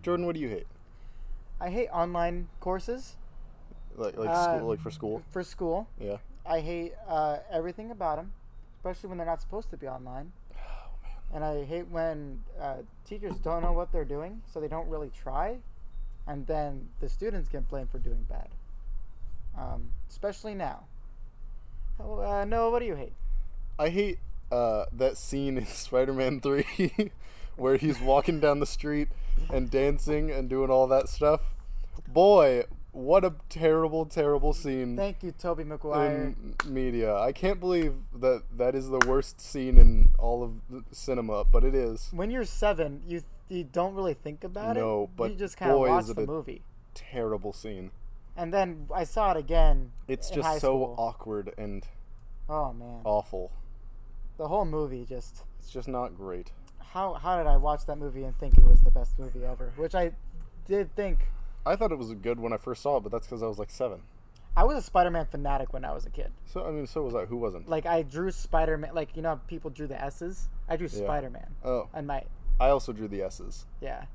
Jordan, what do you hate? I hate online courses. Like school, like for school? For school. Yeah. I hate everything about them, especially when they're not supposed to be online. Oh, man. And I hate when teachers don't know what they're doing, so they don't really try, and then the students get blamed for doing bad. Especially now. Noah, what do you hate? I hate that scene in Spider-Man 3 where he's walking down the street and dancing and doing all that stuff. Boy, what a terrible, terrible scene. Thank you, Tobey Maguire. In media. I can't believe that is the worst scene in all of the cinema, but it is. When you're 7, you don't really think about it. No, but you just kind of boy, watch is it the a it's terrible scene. And then I saw it again. It's in just high so school. awkward and Oh man, awful. the whole movie just. It's just not great. How did I watch that movie and think it was the best movie ever? Which I did think. I thought it was good when I first saw it, but that's because I was like 7. I was a Spider-Man fanatic when I was a kid. So, I mean, so was I. Who wasn't? Like, I drew Spider-Man. Like, you know how people drew the S's? I drew Yeah. Spider-Man. Oh. And my. I also drew the S's. Yeah.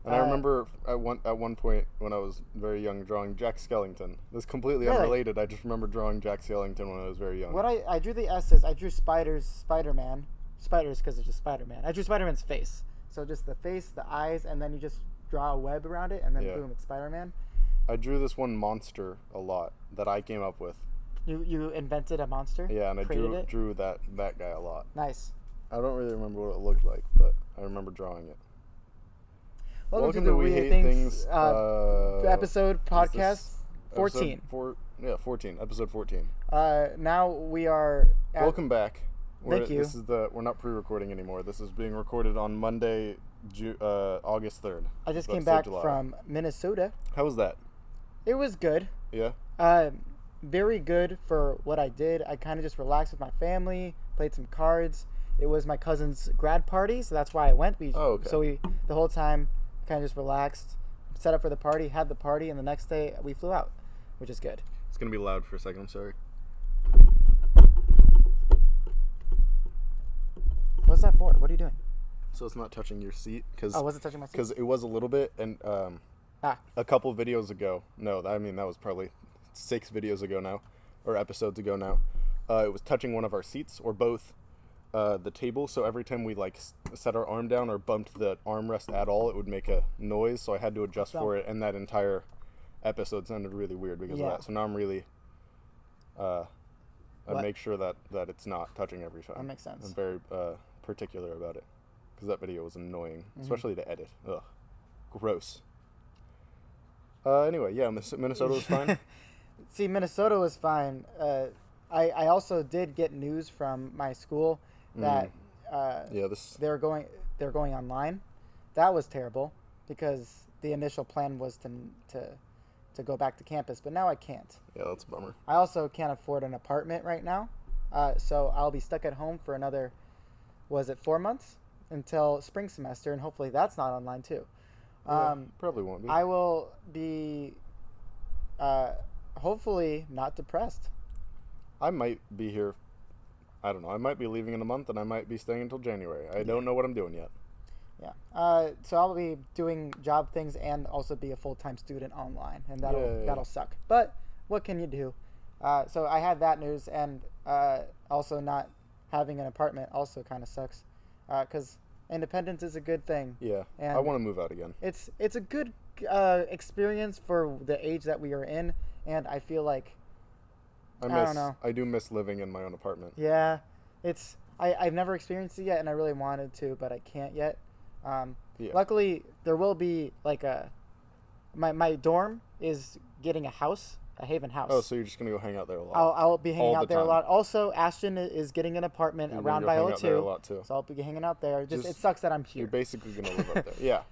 And I remember at one point when I was very young drawing Jack Skellington. This is completely Really? unrelated. I just remember drawing Jack Skellington when I was very young. What I drew the S's. I drew Spider-Man. Spiders because it's just Spider-Man. I drew Spider-Man's face. So just the face, the eyes, and then you just draw a web around it, and then Yeah. boom, it's Spider-Man. I drew this one monster a lot that I came up with. You invented a monster? Yeah, and I Created it? drew that guy a lot. Nice. I don't really remember what it looked like, but I remember drawing it. Welcome to the We Hate Things episode podcast 14. 14. Episode 14. Now we are at, Welcome back. Thank you. We're not pre-recording anymore. This is being recorded on Monday, August 3rd. I just So came it's back July. from Minnesota. How was that? It was good. Yeah. Very good for what I did. I kind of just relaxed with my family, played some cards. It was my cousin's grad party, so that's why I went. So we the whole time kind of just relaxed, set up for the party, had the party, and the next day we flew out, which is good. It's gonna be loud for a second. I'm sorry. What's that for? What are you doing? So it's not touching your seat because Oh, was it touching my seat? because it was a little bit, and a couple videos ago. No, I mean that was probably 6 videos ago now, or episodes ago now. It was touching one of our seats or both. The table, so every time we like set our arm down or bumped the armrest at all, it would make a noise, so I had to adjust for it, and that entire episode sounded really weird because of that. So now I'm really I make sure that it's not touching every time. That makes sense. I'm very particular about it because that video was annoying, especially to edit. Ugh, gross. Anyway, yeah, Minnesota was fine. See, Minnesota was fine. I also did get news from my school that they're going online. That was terrible because the initial plan was to go back to campus, but now I can't. Yeah, that's a bummer. I also can't afford an apartment right now, so I'll be stuck at home for another, 4 months until spring semester, and hopefully that's not online too. Probably won't be. I will be hopefully not depressed. I might be here. I don't know. I might be leaving in a month, and I might be staying until January. I don't know what I'm doing yet. Yeah. So I'll be doing job things and also be a full-time student online, and that'll suck. But what can you do? So I had that news, and also not having an apartment also kind of sucks, because independence is a good thing. Yeah. And I want to move out again. It's a good experience for the age that we are in, and I feel like. I don't know. I do miss living in my own apartment. Yeah, I've never experienced it yet, and I really wanted to, but I can't yet. Luckily, there will be like my dorm is getting a house, a Haven house. Oh, so you're just gonna go hang out there a lot? I'll be hanging All out the there a time. lot. Also, Ashton is getting an apartment You're around gonna go by hang out there a O2, lot too. so I'll be hanging out there. Just it Just- sucks that I'm here. You're basically gonna live up there. Yeah.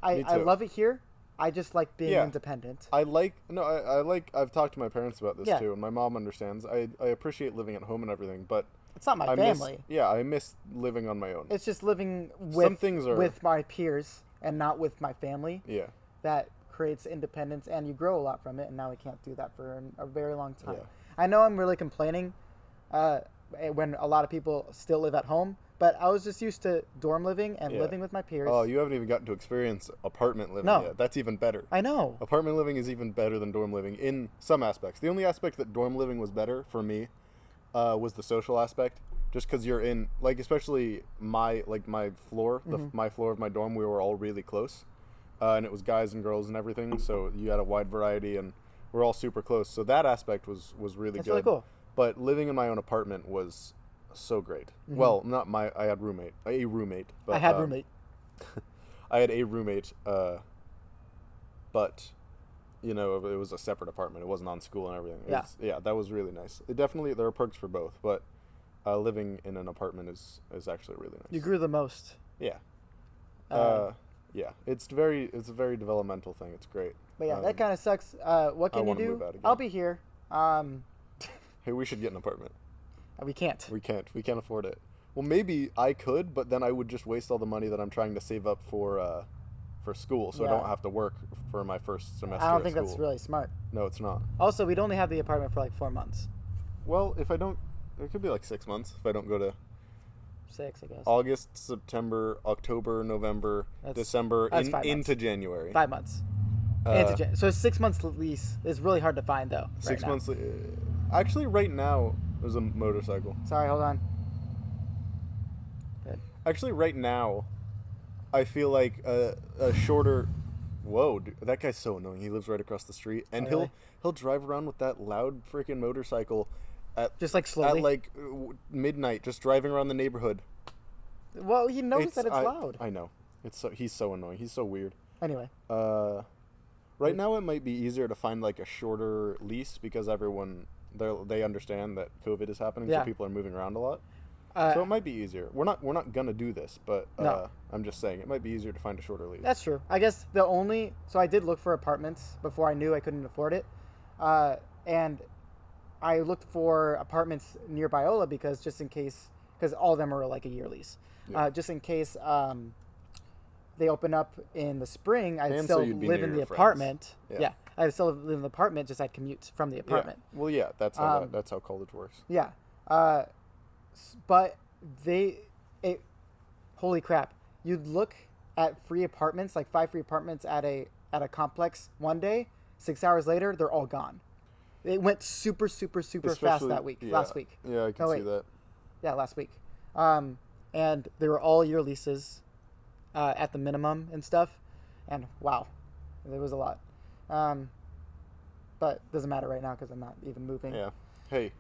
I too. love it here. I just like being Yeah. independent. I like. I've talked to my parents about this Yeah. too, and my mom understands. I appreciate living at home and everything, but It's not my family. I miss living on my own. It's just living Some things are- with my peers and not with my family. Yeah. That creates independence, and you grow a lot from it, and now we can't do that for a very long time. Yeah. I know I'm really complaining when a lot of people still live at home, but I was just used to dorm living and living with my peers. Oh, you haven't even gotten to experience apartment living yet. That's even better. I know. Apartment living is even better than dorm living in some aspects. The only aspect that dorm living was better for me was the social aspect. Just because you're in, like, especially my floor, my floor of my dorm, we were all really close. And it was guys and girls and everything, so you had a wide variety, and we're all super close. So that aspect was really That's good. really cool. But living in my own apartment was so great. Well, not my, I had a roommate. But, I had roommate. I had a roommate, but, you know, it was a separate apartment. It wasn't on school and everything. That was really nice. There are perks for both, but living in an apartment is actually really nice. You grew the most. Yeah. Yeah. It's a very developmental thing. It's great. But yeah, that kind of sucks. What can you do? Move out again. I'll be here. Hey, we should get an apartment. We can't. We can't afford it. Well, maybe I could, but then I would just waste all the money that I'm trying to save up for school, so I don't have to work for my first semester. I don't think that's really smart. No, it's not. Also, we'd only have the apartment for like 4 months. Well, if I don't, it could be like 6 months if I don't go to 6, I guess. August, September, October, November, December, into January. 5 months. So 6 months lease is really hard to find, though. 6 months. Actually, right now, there's a motorcycle. Sorry, hold on. Good. Actually, right now, I feel like a shorter. Whoa, dude, that guy's so annoying. He lives right across the street, and he'll drive around with that loud freaking motorcycle just like slowly at like midnight, just driving around the neighborhood. Well, he knows that it's loud. I know. He's so annoying. He's so weird. Anyway. Right now it might be easier to find like a shorter lease because they understand that COVID is happening, so people are moving around a lot. So it might be easier. We're not gonna do this, but no. I'm just saying it might be easier to find a shorter lease. That's true. I guess so I did look for apartments before I knew I couldn't afford it, and I looked for apartments near Biola because all of them are like a year lease. Just in case they open up in the spring, I'd still live in the apartment. Yeah, I'd still live in the apartment. Just I'd commute from the apartment. Yeah. Well, yeah, that's how college works. Yeah, but holy crap! You'd look at free apartments, like 5 free apartments at a complex one day. 6 hours later, they're all gone. It went super fast that week. Last week. Yeah, I can see that. Yeah, last week. And they were all year leases at the minimum and stuff. And wow, there was a lot. But it doesn't matter right now because I'm not even moving. Yeah. Hey,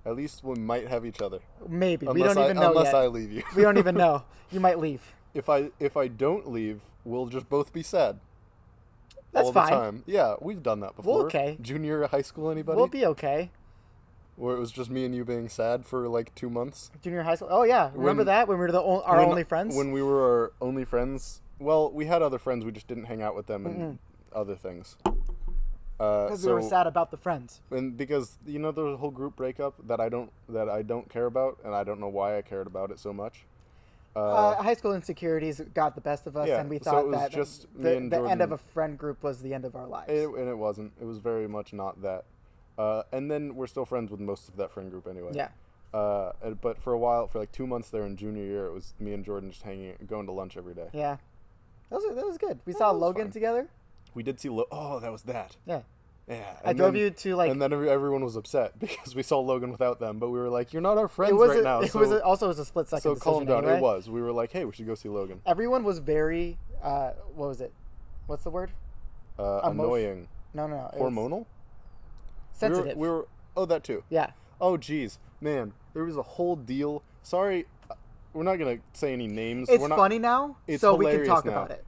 at least we might have each other. Maybe. We don't even know unless yet. I leave you. We don't even know. You might leave. If I don't leave, we'll just both be sad. That's all fine. The time. Yeah, we've done that before. We're okay. Junior high school, anybody? We'll be okay. Where it was just me and you being sad for like 2 months. Junior high school. Oh yeah, remember that when we were our only friends? When we were our only friends. Well, we had other friends. We just didn't hang out with them and other things. Because we were sad about the friends. And because there was a whole group breakup that I don't care about, and I don't know why I cared about it so much. High school insecurities got the best of us, and we thought that just the end of a friend group was the end of our lives. And it wasn't. It was very much not that. And then we're still friends with most of that friend group anyway. Yeah. But for a while, for like 2 months there in junior year, it was me and Jordan just going to lunch every day. Yeah. That was good. We saw Logan together. We did see oh, that was that. Yeah. Yeah. I drove you to and then everyone was upset because we saw Logan without them, but we were like, you're not our friends right now. It was a split second So calm down. Anyway. It was. We were like, hey, we should go see Logan. Everyone was very, what was it? What's the word? Annoying. No. Hormonal? Sensitive. We were that too. Yeah. Oh, geez. Man, there was a whole deal. Sorry, we're not going to say any names. It's funny now, so we can talk about it.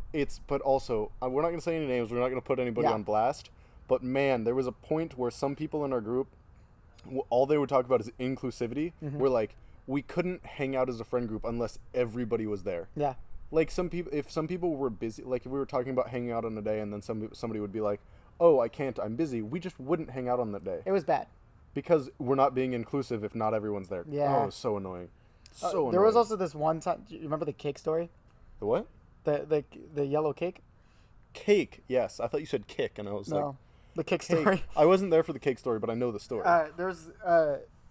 But also, we're not going to say any names. We're not going to put anybody on blast. But man, there was a point where some people in our group, all they would talk about is inclusivity. We're like, we couldn't hang out as a friend group unless everybody was there. Yeah. Like if some people were busy, like if we were talking about hanging out on a day and then somebody would be like, oh, I can't, I'm busy. We just wouldn't hang out on that day. It was bad. Because we're not being inclusive if not everyone's there. Yeah. Oh, it was so annoying. So annoying. There was also this one time, do you remember the cake story? The what? The yellow cake? Cake, yes. I thought you said kick, and I was like... The cake story. I wasn't there for the cake story, but I know the story.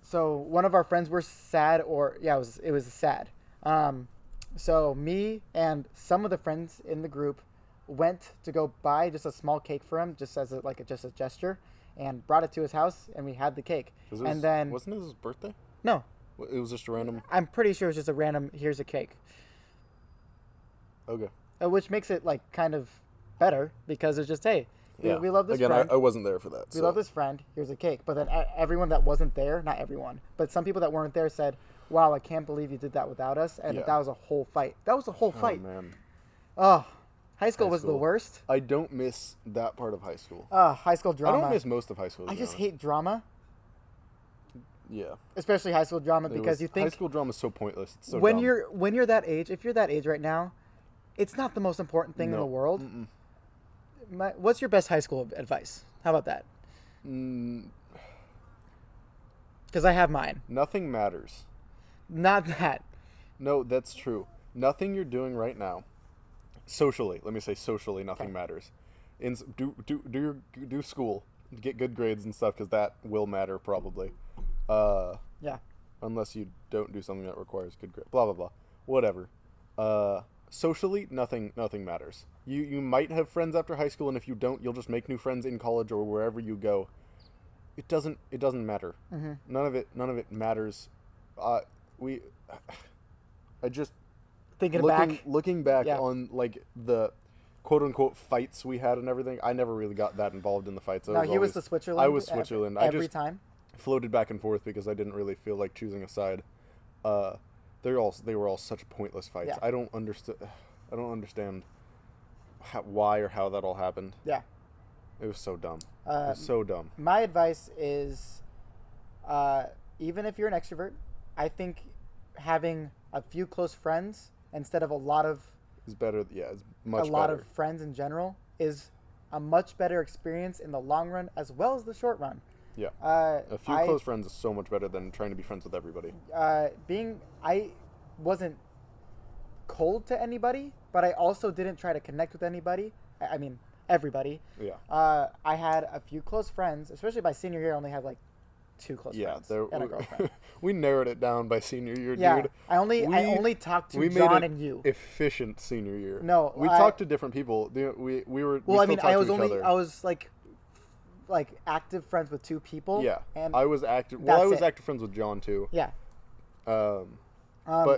So one of our friends were sad, it was sad. So me and some of the friends in the group went to go buy just a small cake for him, just as just a gesture, and brought it to his house, and we had the cake. And then wasn't it his birthday? No, it was just a random. I'm pretty sure it was just a random. Here's a cake. Okay. Which makes it like kind of better because it's just we love this friend. Again, I wasn't there for that. We love this friend. Here's a cake. But then everyone that wasn't there, not everyone, but some people that weren't there said, "Wow, I can't believe you did that without us." And that was a whole fight. That was a whole fight. Oh man. Oh, high school was the worst. I don't miss that part of high school. High school drama. I don't miss most of high school. I just hate drama. Yeah. Especially high school drama because you think high school drama is so pointless. It's so when dumb. you're that age, if you're that age right now, it's not the most important thing in the world. What's your best high school advice? How about that? Because I have mine. Nothing matters. Not that. No, that's true. Nothing you're doing right now, socially. Let me say socially, nothing matters. Do school, get good grades and stuff, because that will matter probably. Yeah. Unless you don't do something that requires good grades. Blah blah blah. Whatever. Socially, nothing matters. You might have friends after high school, and if you don't, you'll just make new friends in college or wherever you go. It doesn't matter. Mm-hmm. None of it matters. I just looking back on like the quote unquote fights we had and everything. I never really got that involved in the fights. No, he was the Switzerland. I was Switzerland. Every time. Floated back and forth because I didn't really feel like choosing a side. They were all such pointless fights. Yeah. I don't understand why or how that all happened. Yeah. It was so dumb. It was so dumb. My advice is, even if you're an extrovert, I think having a few close friends instead of a lot of is better. Yeah, it's much better. A lot of friends in general is a much better experience in the long run as well as the short run. Yeah. A few close friends is so much better than trying to be friends with everybody. I wasn't cold to anybody, but I also didn't try to connect with anybody. I mean, everybody. Yeah. I had a few close friends, especially by senior year. I only had like 2 close friends and a girlfriend. We narrowed it down by senior year, yeah, dude. I only talked to John and you. Efficient senior year. No, we talked to different people. We were. Well, I mean, I was like active friends with 2 people. Yeah, and I was active. Well, I was active friends with John too. Yeah. But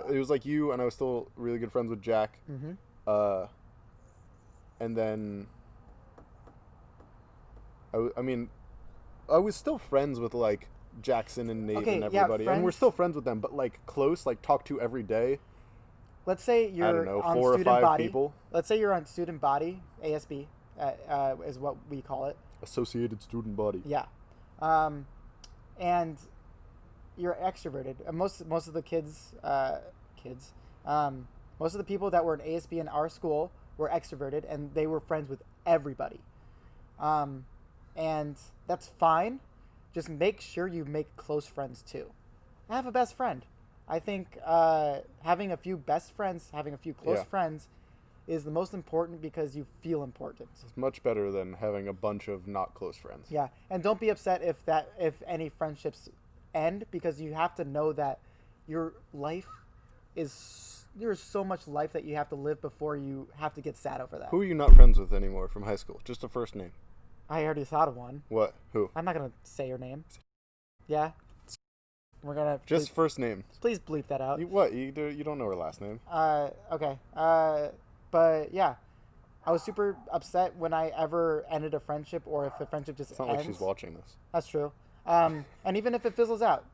it was like you, and I was still really good friends with Jack. Mm-hmm. And then I was still friends with like Jackson and Nate and everybody, and we're still friends with them. But like close, like talk to every day. Let's say you're I don't know, on 4 or student 5 body. people. Let's say you're on student body, ASB, is what we call it. Associated Student Body. Yeah, and you're extroverted. Most of the most of the people that were in ASB in our school were extroverted, and they were friends with everybody. And that's fine. Just make sure you make close friends too. Have a best friend. I think having a few best friends, having a few close friends, is the most important because you feel important. It's much better than having a bunch of not close friends. Yeah, and don't be upset if any friendships end, because you have to know that your life there's so much life that you have to live before you have to get sad over that. Who are you not friends with anymore from high school? Just a first name. I already thought of one. What? Who? I'm not gonna say your name. Yeah. We're gonna just first name. Please bleep that out. You don't know her last name. Okay. But yeah, I was super upset when I ever ended a friendship, or if a friendship just ends. It's not like she's watching this. That's true. And even if it fizzles out,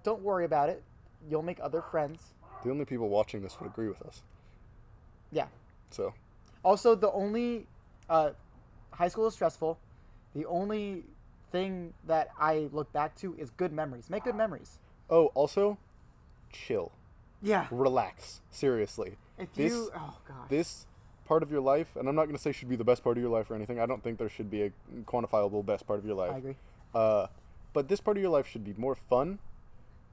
don't worry about it. You'll make other friends. The only people watching this would agree with us. Yeah. So. Also, the only high school is stressful. The only thing that I look back to is good memories. Make good memories. Oh, also, chill. Yeah. Relax. Seriously. This part of your life, and I'm not going to say should be the best part of your life or anything. I don't think there should be a quantifiable best part of your life. I agree. But this part of your life should be more fun.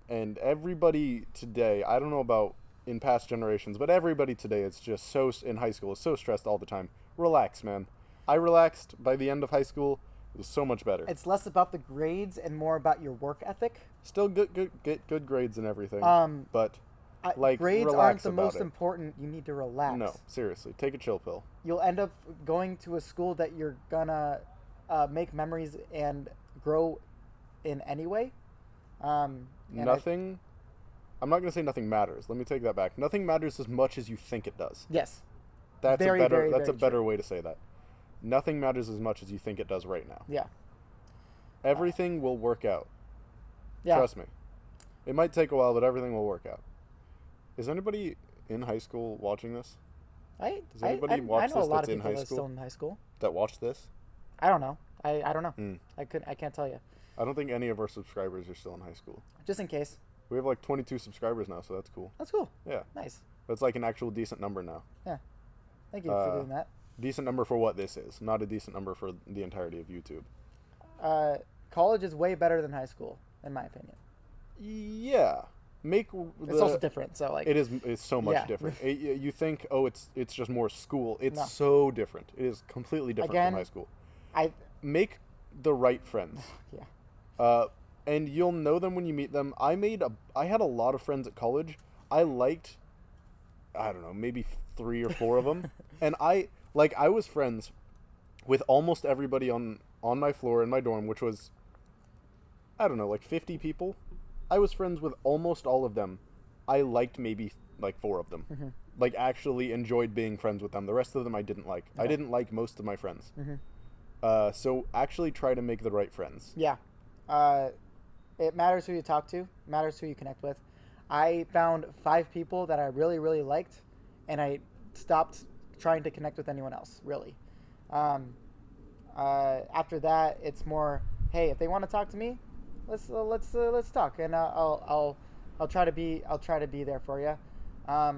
And everybody today, I don't know about in past generations, but everybody today is just in high school is so stressed all the time. Relax, man. I relaxed by the end of high school. It was so much better. It's less about the grades and more about your work ethic. Still get good grades and everything. But Like, grades aren't relax the about most it. important. You need to relax. No, seriously, take a chill pill. You'll end up going to a school that you're gonna make memories and grow in anyway. And Nothing. I'm not gonna say nothing matters. Let me take that back. Nothing matters as much as you think it does. Yes. That's Very, a better. very, That's very a better true. way to say that. Nothing matters as much as you think it does right now. Yeah. Everything will work out. Yeah. Trust me. It might take a while, but everything will work out. Is anybody in high school watching this? Does anybody watch I know this a lot that's of in people high that are school? still in high school. That watch this? I don't know. I don't know. Mm. I can't tell you. I don't think any of our subscribers are still in high school. Just in case. We have like 22 subscribers now, so that's cool. That's cool. Yeah. Nice. That's like an actual decent number now. Yeah. Thank you for doing that. Decent number for what this is, not a decent number for the entirety of YouTube. College is way better than high school, in my opinion. Yeah. It's also different, so like It's so much Yeah. different. You think, oh, it's just more school. It's No. so different. It is completely different Again, from high school. I Make the right friends. yeah. And you'll know them when you meet them. I had a lot of friends at college. I liked, I don't know, maybe 3 or 4 of them. And I was friends with almost everybody on my floor in my dorm, which was, I don't know, like 50 people. I was friends with almost all of them. I liked maybe like 4 of them. Mm-hmm. Like actually enjoyed being friends with them. The rest of them I didn't like. I didn't like most of my friends. Mm-hmm. So actually try to make the right friends. Yeah. It matters who you talk to. It matters who you connect with. I found 5 people that I really, really liked, and I stopped trying to connect with anyone else, really. After that, it's more, hey, if they want to talk to me, let's talk, and I'll try to be there for you. I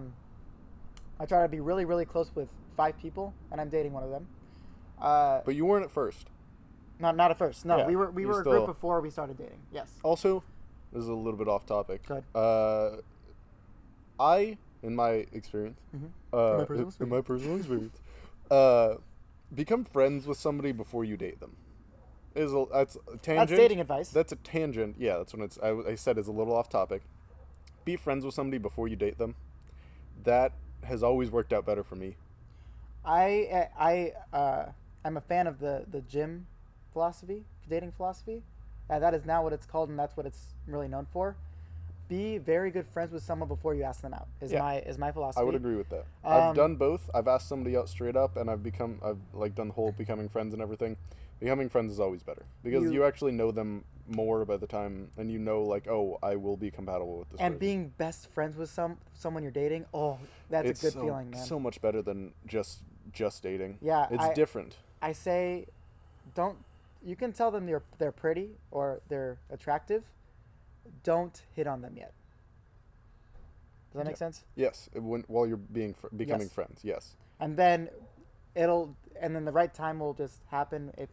try to be really, really close with 5 people, and I'm dating one of them. But you weren't at first. Not at first. No, Yeah, we were a still- group before we started dating. Yes. Also, this is a little bit off topic. Go ahead. I, in my experience, my personal in my personal experience, become friends with somebody before you date them. That's a tangent. That's dating advice. That's a tangent. Yeah, that's when I said it's a little off topic. Be friends with somebody before you date them. That has always worked out better for me. I'm a fan of the gym philosophy, dating philosophy. That is now what it's called, and that's what it's really known for. Be very good friends with someone before you ask them out. Is my philosophy. I would agree with that. I've done both. I've asked somebody out straight up, and I've like done the whole becoming friends and everything. Becoming friends is always better because you actually know them more by the time, and you know, like, oh, I will be compatible with this And person. being best friends with someone you're dating, that's It's a good feeling, man. so much better than just dating. Yeah, it's different. I say, don't. You can tell them they're pretty or they're attractive. Don't hit on them yet. Does that make sense? Yes, while you're becoming Yes. friends. Yes. And then the right time will just happen if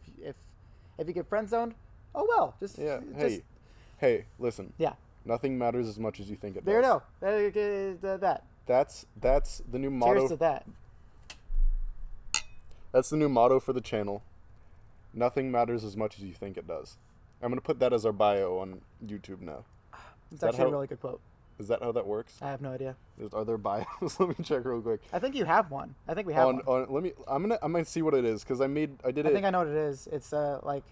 you get friend zoned. Oh well, just Yeah. just, Hey, listen. yeah. Nothing matters as much as you think it There you does. go. That. That's the new motto. Cheers to that. That's the new motto for the channel. Nothing matters as much as you think it does. I'm gonna put that as our bio on YouTube now. It's that actually how- a really good quote. Is that how that works? I have no idea. Are there bios? Let me check real quick. I think you have one. I think we have one. I'm gonna see what it is because I did I it. think I know what it is. It's like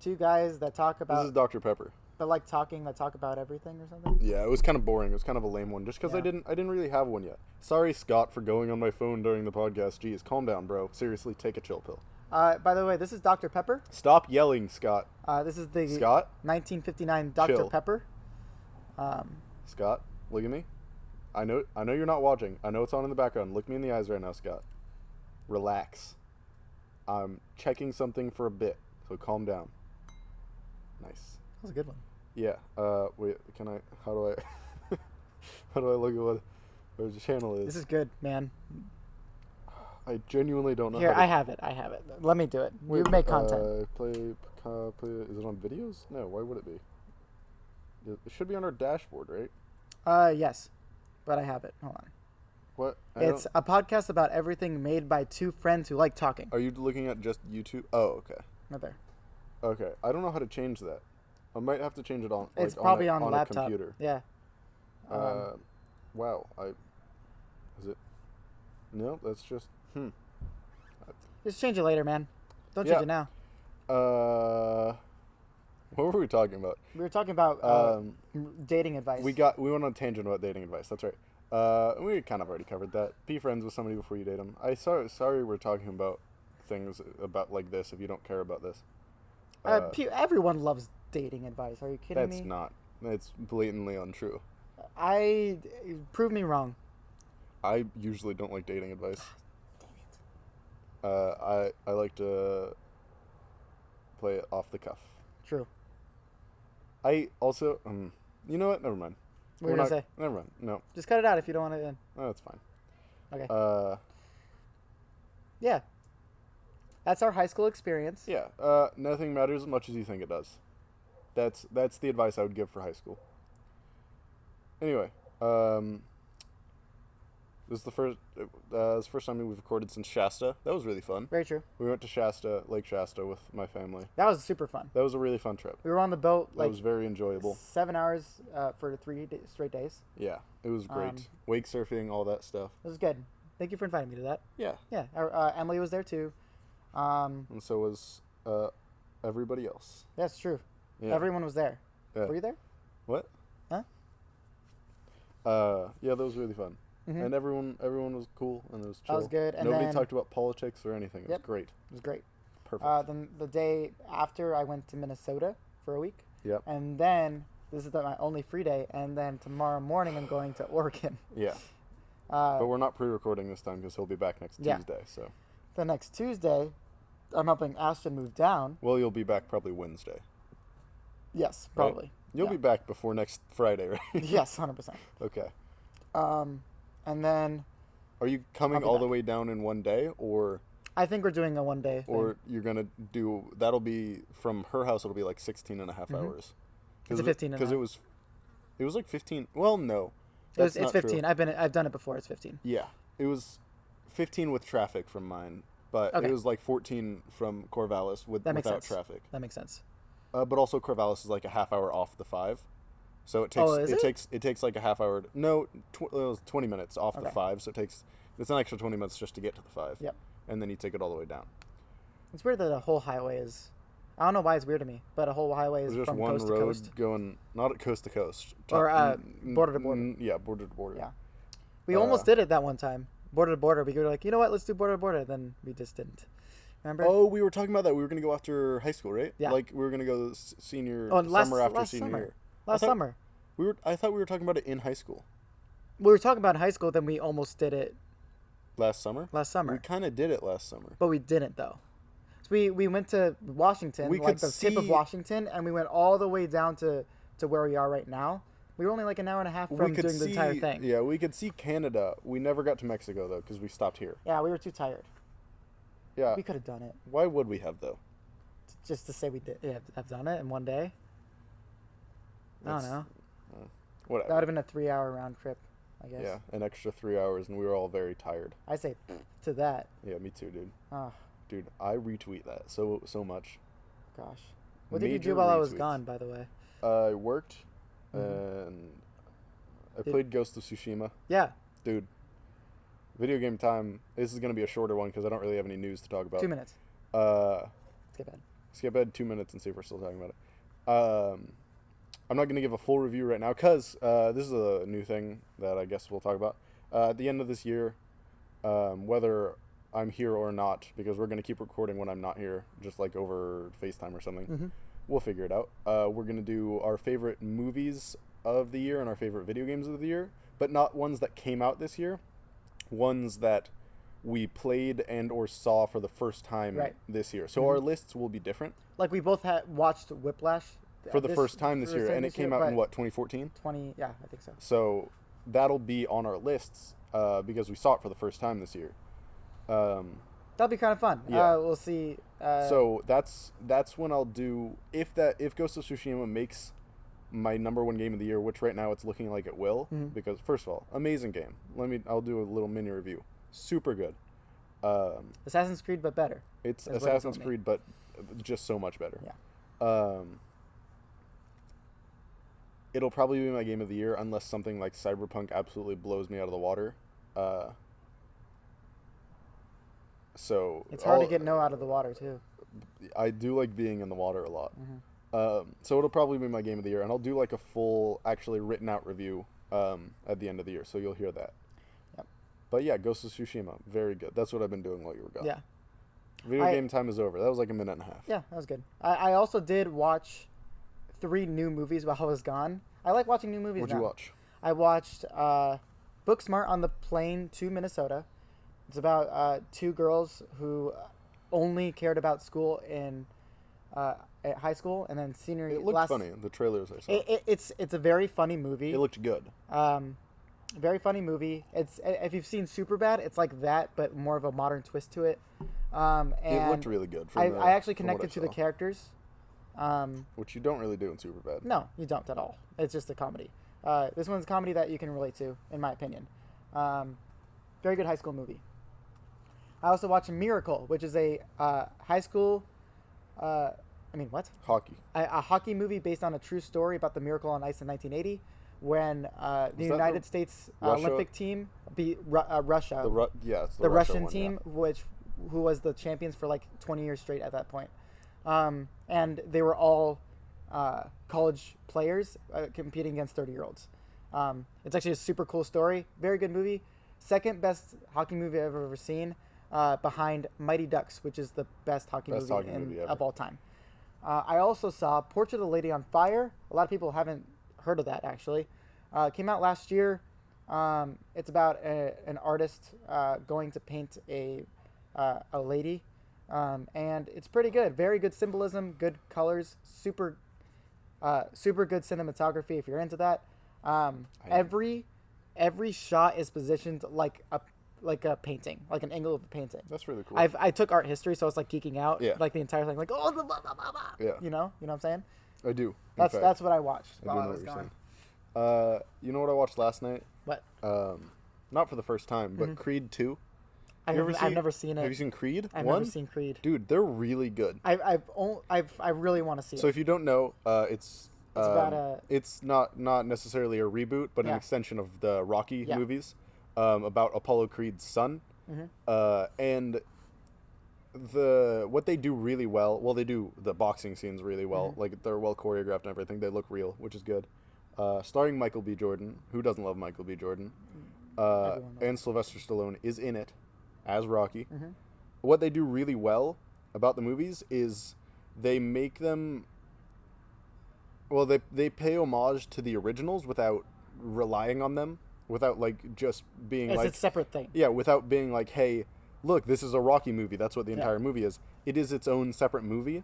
2 guys that talk This about is Dr. Pepper. that talk about everything or something. Yeah, it was kind of boring. It was kind of a lame one, just because Yeah. I didn't really have one yet. Sorry, Scott, for going on my phone during the podcast. Jeez, calm down, bro. Seriously, take a chill pill. By the way, this is Dr. Pepper. Stop yelling, Scott. This is the Scott, 1959 Dr. Chill. Pepper. Scott, look at me. I know you're not watching. I know it's on in the background. Look me in the eyes right now, Scott. Relax. I'm checking something for a bit, so calm down. Nice. That was a good one. Yeah. Wait. How do I? How do I look at what the channel is? This is good, man. I genuinely don't know. Here, how to, I have it. Let me do it. You make content. Play. Is it on videos? No. Why would it be? It should be on our dashboard, right? Yes, but I have it. Hold on. What? It's a podcast about everything made by 2 friends who like talking. Are you looking at just YouTube? Oh, okay. Right there. Okay. I don't know how to change that. I might have to change it on. It's like, probably on on a laptop. computer. Yeah. Wow. Is it? No, that's just. Just change it later, man. Don't change it now. What were we talking about? We were talking about dating advice. We went on a tangent about dating advice. That's right. We kind of already covered that. Be friends with somebody before you date them. Sorry we're talking about things about like this if you don't care about this. Everyone loves dating advice. Are you kidding me? That's not. It's blatantly untrue. Prove me wrong. I usually don't like dating advice. Dang it. I like to play it off the cuff. True. I also, you know what? Never mind. What were you gonna say? Never mind. No. Just cut it out if you don't want it in. Oh, that's fine. Okay. Yeah. That's our high school experience. Yeah. Nothing matters as much as you think it does. That's the advice I would give for high school. Anyway, this is the first time we've recorded since Shasta. That was really fun. Very true. We went to Lake Shasta with my family. That was super fun. That was a really fun trip. We were on the boat That was very enjoyable. 7 hours for 3 straight days. Yeah, it was great. Wake surfing, all that stuff. It was good. Thank you for inviting me to that. Yeah. Yeah. Emily was there too. And so was everybody else. That's true. Yeah. Everyone was there. Yeah. Were you there? What? Huh? Yeah, that was really fun. Mm-hmm. And everyone was cool and it was chill. That was good. And Nobody then, talked about politics or anything. It was great. It was great. Perfect. Then the day after, I went to Minnesota for a week. Yep. And then this is my only free day. And then tomorrow morning, I'm going to Oregon. Yeah. But we're not pre-recording this time because he'll be back next Tuesday. So. The next Tuesday, I'm helping Ashton move down. Well, you'll be back probably Wednesday. Yes, probably. Right? You'll be back before next Friday, right? Yes, 100%. Okay. And then... Are you coming all the way down in one day, or... I think we're doing a one-day thing. Or you're going to do... That'll be... From her house, it'll be like 16 and a half hours. It's a 15 and a half. Because it was like 15... Well, no. It's 15. True. I've done it before. It's 15. Yeah. It was 15 with traffic from mine. But it was like 14 from Corvallis without traffic. That makes sense. But also Corvallis is like a half hour off the 5. So it takes like a half hour. No, it was 20 minutes off the 5. So it's an extra 20 minutes just to get to the 5. Yep. And then you take it all the way down. It's weird that a whole highway is. I don't know why it's weird to me, but a whole highway is just from one coast road to coast. going not at coast to coast or border to border. Yeah, border to border. Yeah. We almost did it that one time. Border to border. We were like, you know what? Let's do border to border. Then we just didn't. Remember? Oh, we were talking about that. We were going to go after high school, right? Yeah. Like we were going to go summer after senior year. Last summer. I thought we were talking about it in high school. We were talking about high school, then we almost did it. Last summer? We kind of did it last summer. But we didn't, though. So we went to Washington, tip of Washington, and we went all the way down to where we are right now. We were only like an hour and a half from doing the entire thing. Yeah, we could see Canada. We never got to Mexico, though, because we stopped here. Yeah, we were too tired. Yeah. We could have done it. Why would we have, though? Just to say we did have done it in one day? I don't know. Whatever. That would have been a 3-hour round trip, I guess. Yeah, an extra 3 hours, and we were all very tired. I say to that. Yeah, me too, dude. Oh. Dude, I retweet that so much. Gosh. What did you do while I was gone, by the way? I worked, and I played Ghost of Tsushima. Yeah. Dude, video game time. This is going to be a shorter one because I don't really have any news to talk about. 2 minutes. Skip ahead. Skip ahead 2 minutes and see if we're still talking about it. I'm not going to give a full review right now because this is a new thing that I guess we'll talk about. At the end of this year, whether I'm here or not, because we're going to keep recording when I'm not here, just like over FaceTime or something. Mm-hmm. We'll figure it out. We're going to do our favorite movies of the year and our favorite video games of the year, but not ones that came out this year. Ones that we played and or saw for the first time this year. So our lists will be different. Like we both had watched Whiplash for the first time this year, and it came out in what, 2014? Yeah, I think so. So that'll be on our lists because we saw it for the first time this year. That'll be kind of fun. Yeah. We'll see. So that's when I'll do if Ghost of Tsushima makes my #1 game of the year, which right now it's looking like it will, because first of all, amazing game. I'll do a little mini review. Super good. Assassin's Creed, but better. It's Assassin's Creed, but just so much better. Yeah. it'll probably be my game of the year unless something like Cyberpunk absolutely blows me out of the water. So it's hard to get no out of the water too. I do like being in the water a lot. Mm-hmm. So it'll probably be my game of the year, and I'll do like a full, actually written out review at the end of the year, so you'll hear that. Yep. But yeah, Ghost of Tsushima, very good. That's what I've been doing while you were gone. Yeah. Video game time is over. That was like a minute and a half. Yeah, that was good. I also did watch 3 new movies while I was gone. I like watching new movies. What'd you watch? I watched Booksmart on the plane to Minnesota. It's about 2 girls who only cared about school in at high school, and then senior. It looked funny. The trailers I saw. It's a very funny movie. It looked good. Very funny movie. It's, if you've seen Superbad, it's like that, but more of a modern twist to it. And it looked really good. I actually connected to the characters. Which you don't really do in Superbad. No, you don't at all. It's just a comedy. This one's a comedy that you can relate to, in my opinion. Very good high school movie. I also watched Miracle, which is a high school. Hockey. A hockey movie based on a true story about the Miracle on Ice in 1980, when the United States Olympic team beat Russia. The Russian one, team, who was the champions for like 20 years straight at that point. And they were all college players competing against 30-year-olds. It's actually a super cool story. Very good movie. Second best hockey movie I've ever seen, behind Mighty Ducks, which is the best hockey movie of all time. I also saw Portrait of a Lady on Fire. A lot of people haven't heard of that, actually. Came out last year. It's about an artist going to paint a lady. And it's pretty good. Very good symbolism, good colors, super good cinematography if you're into that. Every shot is positioned like a painting, like an angle of a painting. That's really cool. I took art history, so I was like geeking out, Yeah. like the entire thing, like blah, blah, blah, blah, blah. Yeah. You know what I'm saying? I do. That's what I watched I while do I know was what you're gone. saying. You know what I watched last night? What? Not for the first time, but Creed 2. I've never seen it. Have you seen Creed? I've never seen Creed. Dude, they're really good. I really want to see it. So if you don't know, it's about it's not necessarily a reboot, but an extension of the Rocky movies, about Apollo Creed's son. And what they do really well, they do the boxing scenes really well. Like, they're well choreographed and everything. They look real, which is good. Starring Michael B. Jordan. Who doesn't love Michael B. Jordan? And Sylvester Stallone is in it as Rocky. What they do really well about the movies is they make them, they pay homage to the originals without relying on them, without like just being it's a separate thing. Yeah, without being like, hey, look, this is a Rocky movie. That's what the entire movie is. It is its own separate movie,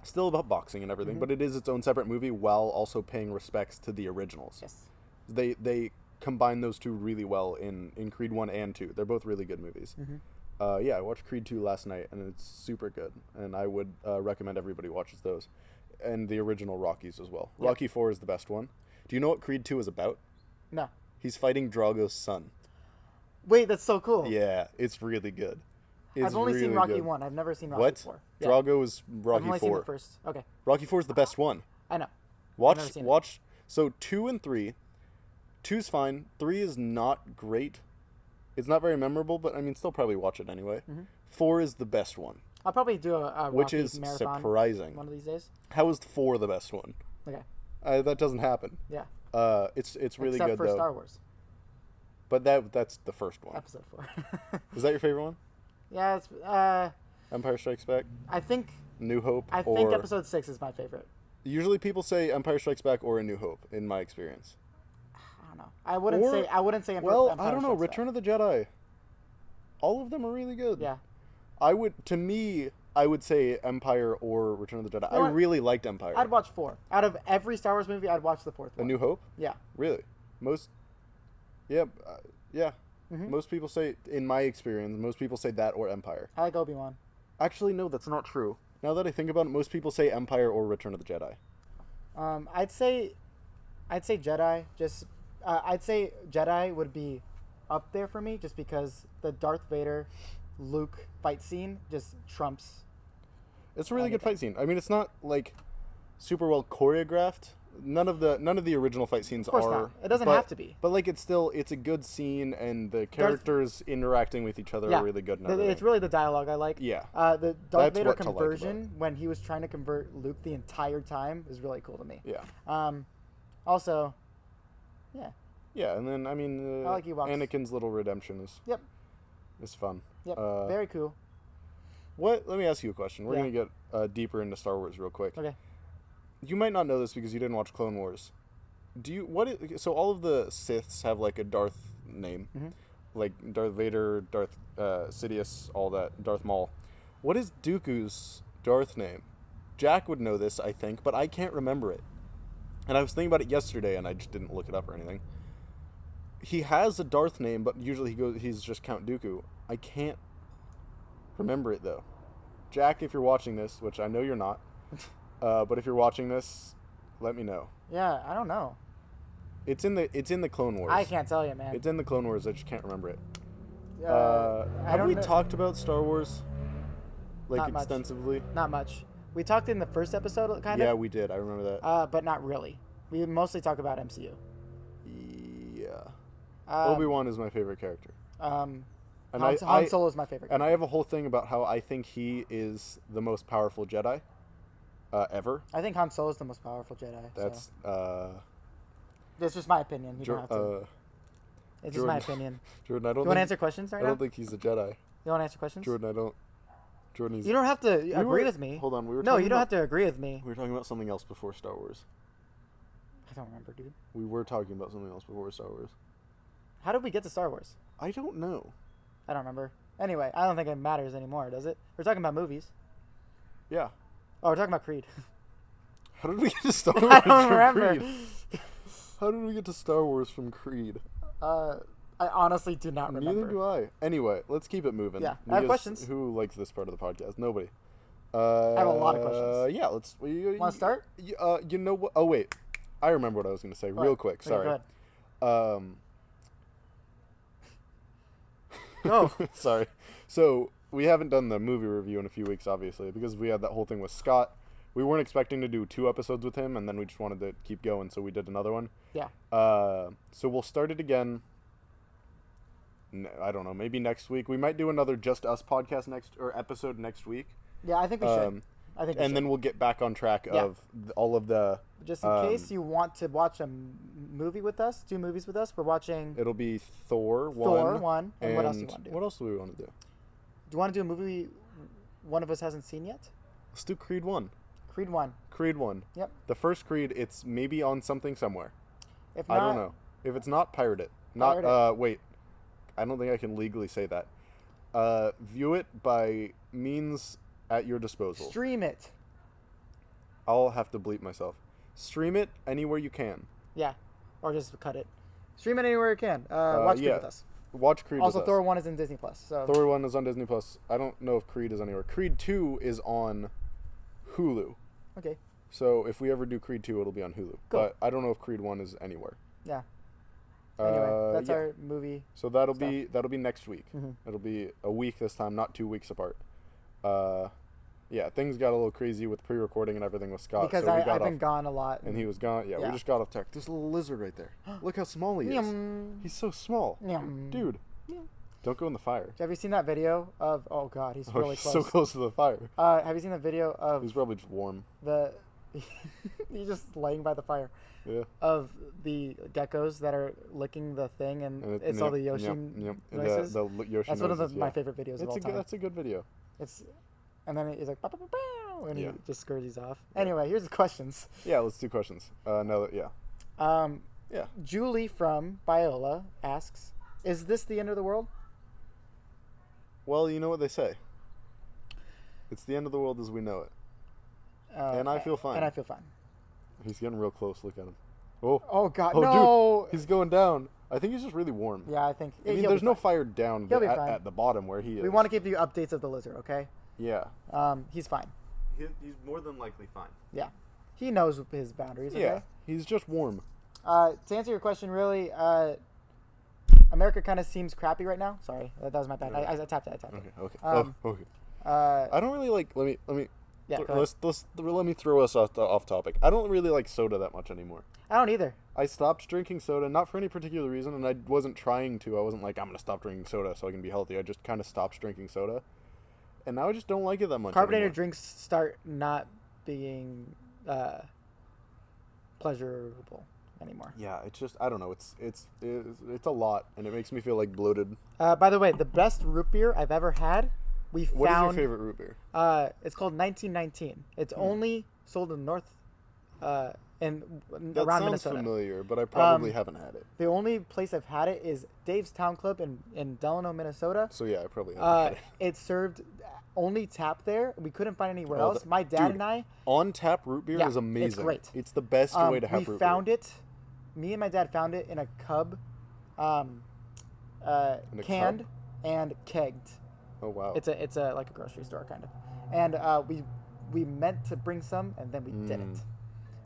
still about boxing and everything, but it is its own separate movie while also paying respects to the originals. Yes. They combine those two really well in Creed 1 and 2. They're both really good movies. I watched Creed 2 last night, and it's super good, and I would recommend everybody watches those, and the original Rockies as well. Yep. Rocky 4 is the best one. Do you know what Creed 2 is about? No. He's fighting Drago's son. Wait, that's so cool. Yeah, it's really good. I've only seen Rocky 1. I've never seen Rocky 4. Yeah. Drago is Rocky 4. I've only seen the first. Okay. Rocky 4 is the best one. I know. Watch. So 2 and 3. 2's fine. 3 is not great. It's not very memorable, but I mean, still probably watch it anyway. 4 is the best one. I'll probably do a Rocky which is marathon surprising. one of these days. How is 4 the best one? Okay. That doesn't happen. Yeah. It's really Except good for though. Star Wars. But that's the first one. Episode 4. Is that your favorite one? Yeah, it's Empire Strikes Back? I think New Hope? I think Episode 6 is my favorite. Usually people say Empire Strikes Back or A New Hope, in my experience. I don't know. I wouldn't say Empire Well, Empire I don't know. Strikes Return of the Jedi. All of them are really good. Yeah. I would say Empire or Return of the Jedi. You know I what? really liked Empire. I'd watch 4. Out of every Star Wars movie, I'd watch the 4th A one. New Hope? Yeah. Really? Yeah. Most people say, in my experience, most people say that or Empire. I like Obi-Wan. Actually, no, that's not true. Now that I think about it, most people say Empire or Return of the Jedi. I'd say Jedi. I'd say Jedi would be up there for me, just because the Darth Vader, Luke fight scene just trumps. It's a really good fight scene. I mean, it's not like super well choreographed, None of the original fight scenes Of course are. not. It doesn't have to be. But like it's a good scene, and the characters interacting with each other are really good. And it's really the dialogue I like. Yeah. The Darth That's Vader what to like about conversion when he was trying to convert Luke the entire time is really cool to me. Yeah. Also, yeah. Yeah, and then I mean, I like Ewoks. Anakin's little redemption is fun. Yep. Very cool. Let me ask you a question. We're gonna get deeper into Star Wars real quick. Okay. You might not know this because you didn't watch Clone Wars. So all of the Siths have like a Darth name, like Darth Vader, Darth Sidious, all that, Darth Maul. What is Dooku's Darth name? Jack would know this, I think, but I can't remember it. And I was thinking about it yesterday, and I just didn't look it up or anything. He has a Darth name, but usually he's just Count Dooku. I can't remember it though. Jack, if you're watching this, which I know you're not, but if you're watching this, let me know. Yeah, I don't know. It's in the Clone Wars. I can't tell you, man. It's in the Clone Wars. I just can't remember it. Have we talked about Star Wars like Not much. extensively? Not much. We talked in the first episode, kind of. Yeah, we did. I remember that. But not really. We mostly talk about MCU. Yeah. Obi-Wan is my favorite character. Han Solo is my favorite character. And I have a whole thing about how I think he is the most powerful Jedi ever. I think Han Solo is the most powerful Jedi. That's That's just my opinion. You don't have to. It's just my opinion. Jordan, I don't. You want to answer questions right now? I don't think he's a Jedi. You want to answer questions? Jordan, I don't. Jordan, he's. You don't have to agree with me. Hold on, we were. No, you don't have to agree with me. We were talking about something else before Star Wars. I don't remember, dude. We were talking about something else before Star Wars. How did we get to Star Wars? I don't know. I don't remember. Anyway, I don't think it matters anymore, does it? We're talking about movies. Yeah. Oh, we're talking about Creed. How did we get to Star Wars I don't from remember. Creed? How did we get to Star Wars from Creed? I honestly do not remember. Neither do I. Anyway, let's keep it moving. Yeah, I have questions. Who likes this part of the podcast? Nobody. I have a lot of questions. Yeah, let's. Want to start? You know what? Oh wait, I remember what I was going to say. Real quick. Okay, Sorry. go ahead. Go. Sorry. So we haven't done the movie review in a few weeks, obviously, because we had that whole thing with Scott. We weren't expecting to do 2 episodes with him, and then we just wanted to keep going, so we did another one. Yeah. So we'll start it again. I don't know, maybe next week. We might do another Just Us podcast episode next week. Yeah, I think we should. Then we'll get back on track of all of the. Just in case you want to watch a movie with us, 2 movies with us, we're watching. It'll be Thor 1. Thor 1. And what else do you want to do? What else do we want to do? Do you want to do a movie one of us hasn't seen yet? Let's do Creed 1. Creed 1. Creed 1. Yep. The first Creed, it's maybe on something somewhere. If not, I don't know. If it's not, pirate it. Wait. I don't think I can legally say that. View it by means at your disposal. Stream it. I'll have to bleep myself. Stream it anywhere you can. Yeah. Or just cut it. Stream it anywhere you can. Watch Creed with us. Watch Creed also, with Thor us. 1 is in Disney+. So. Thor 1 is on Disney+. I don't know if Creed is anywhere. Creed 2 is on Hulu. Okay. So if we ever do Creed 2, it'll be on Hulu. Cool. But I don't know if Creed 1 is anywhere. Yeah. Anyway, that's yeah. our movie. So that'll be next week. Mm-hmm. It'll be a week this time, not 2 weeks apart. Yeah, things got a little crazy with pre-recording and everything with Scott. Because so I've been gone a lot. And he was gone. Yeah, we just got off tech. There's a little lizard right there. Look how small he is. He's so small. Dude. Don't go in the fire. Have you seen that video of... Oh, God, he's really close. So close to the fire. Have you seen the video of... He's probably just warm. He's just laying by the fire. Yeah. Of the geckos that are licking the thing, and it's all the Yoshi noises. The Yoshi that's noises, one of my favorite videos of all time. That's a good video. And then he's like, bow, bow, bow, bow, and he just scurries off. Anyway, here's the questions. Yeah, let's do questions. Julie from Biola asks, is this the end of the world? Well, you know what they say. It's the end of the world as we know it. And I feel fine. He's getting real close. Look at him. Oh God, no! Dude, he's going down. I think he's just really warm. Yeah, I think. I mean, there's no fire down at the bottom where he is. We want to give you updates of the lizard, okay? Yeah. He's fine. He's more than likely fine. Yeah. He knows his boundaries, okay? Yeah, he's just warm. To answer your question, really, America kind of seems crappy right now. Sorry, that was my bad. I tapped it. Okay. Okay. I don't really like. Let me. Yeah, go ahead. Let me throw us off topic. I don't really like soda that much anymore. I don't either. I stopped drinking soda, not for any particular reason, and I wasn't trying to. I wasn't like, I'm going to stop drinking soda so I can be healthy. I just kind of stopped drinking soda. And now I just don't like it that much Carbonated anymore. drinks start not being pleasurable anymore. Yeah, it's just, I don't know. It's a lot, and it makes me feel like bloated. By the way, the best root beer I've ever had, we What is found... your favorite root beer? It's called 1919. It's only sold in North... and That around sounds Minnesota. familiar, but I probably haven't had it. The only place I've had it is Dave's Town Club in Delano, Minnesota. So yeah, I probably haven't had it. It's served only tap there. We couldn't find anywhere Oh, else. My dad and I... On tap root beer Yeah, is amazing. it's great. It's the best way to have we root beer. found it. Me and my dad found it in a cub, canned cup? and kegged. Oh wow. It's a like a grocery store kind of, and we meant to bring some and then we didn't.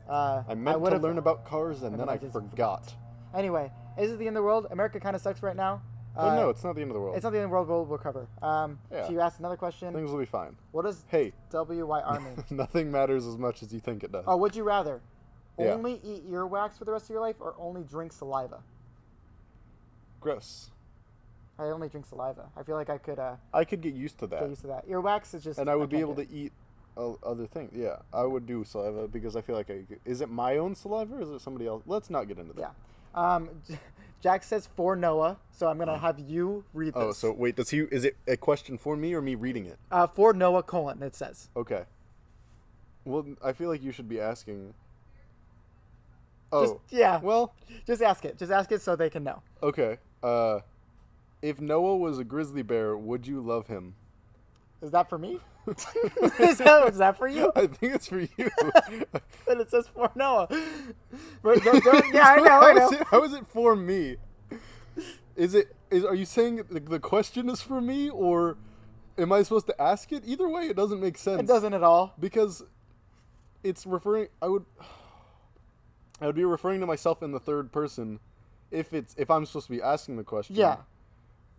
I meant to learn about cars and then I just forgot. Anyway, is it the end of the world? America kind of sucks right now. But no, it's not the end of the world. It's not the end of the world. We'll recover. Yeah. So you asked another question. Things will be fine. What does Hey. WYR mean? Nothing matters as much as you think it does. Oh, would you rather Yeah. only eat earwax for the rest of your life or only drink saliva? Gross. I only drink saliva. I feel like I could I could get used to get that. used to that. Earwax is just... And I would be can't able do to eat other things. Yeah, I would do saliva because I feel like is it my own saliva or is it somebody else? Let's not get into that. Yeah. Jack says for Noah, so I'm gonna have you read this. Oh, so wait, is it a question for me or me reading it? For Noah : it says. Okay. Well, I feel like you should be asking. Oh. Yeah. Well, Just ask it. Just ask it so they can know. okay. If Noah was a grizzly bear, would you love him? Is that for me? is that for you? I think it's for you. But it says for Noah. But yeah, I know. How is it for me? Are you saying the question is for me, or am I supposed to ask it? Either way, it doesn't make sense. It doesn't at all. Because it's referring. I would be referring to myself in the third person if I'm supposed to be asking the question. Yeah.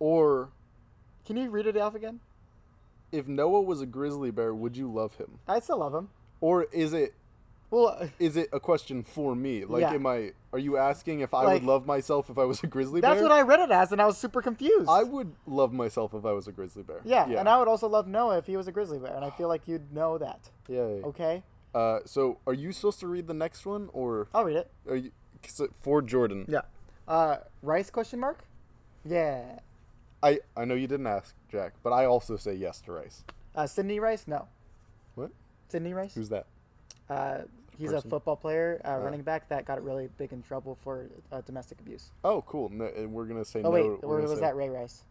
Or Can you read it off again? if Noah was a grizzly bear, would you love him? I still love him. Or is it Well, a question for me? Like, Yeah. are you asking if I Like, would love myself if I was a grizzly bear? that's what I read it as, and I was super confused. I would love myself if I was a grizzly bear. Yeah, and I would also love Noah if he was a grizzly bear, and I feel like you'd know that. Yay. Okay? So are you supposed to read the next one, or I'll read it. are you for Jordan? Yeah. Rice question mark? Yeah. I know you didn't ask, Jack, but I also say yes to Rice. Sydney Rice? No. What? Sydney Rice? Who's that? He's person? a football player, running back that got really big in trouble for domestic abuse. Oh, cool. No, and we're gonna say Oh no. wait, we're or gonna was say- that Ray Rice?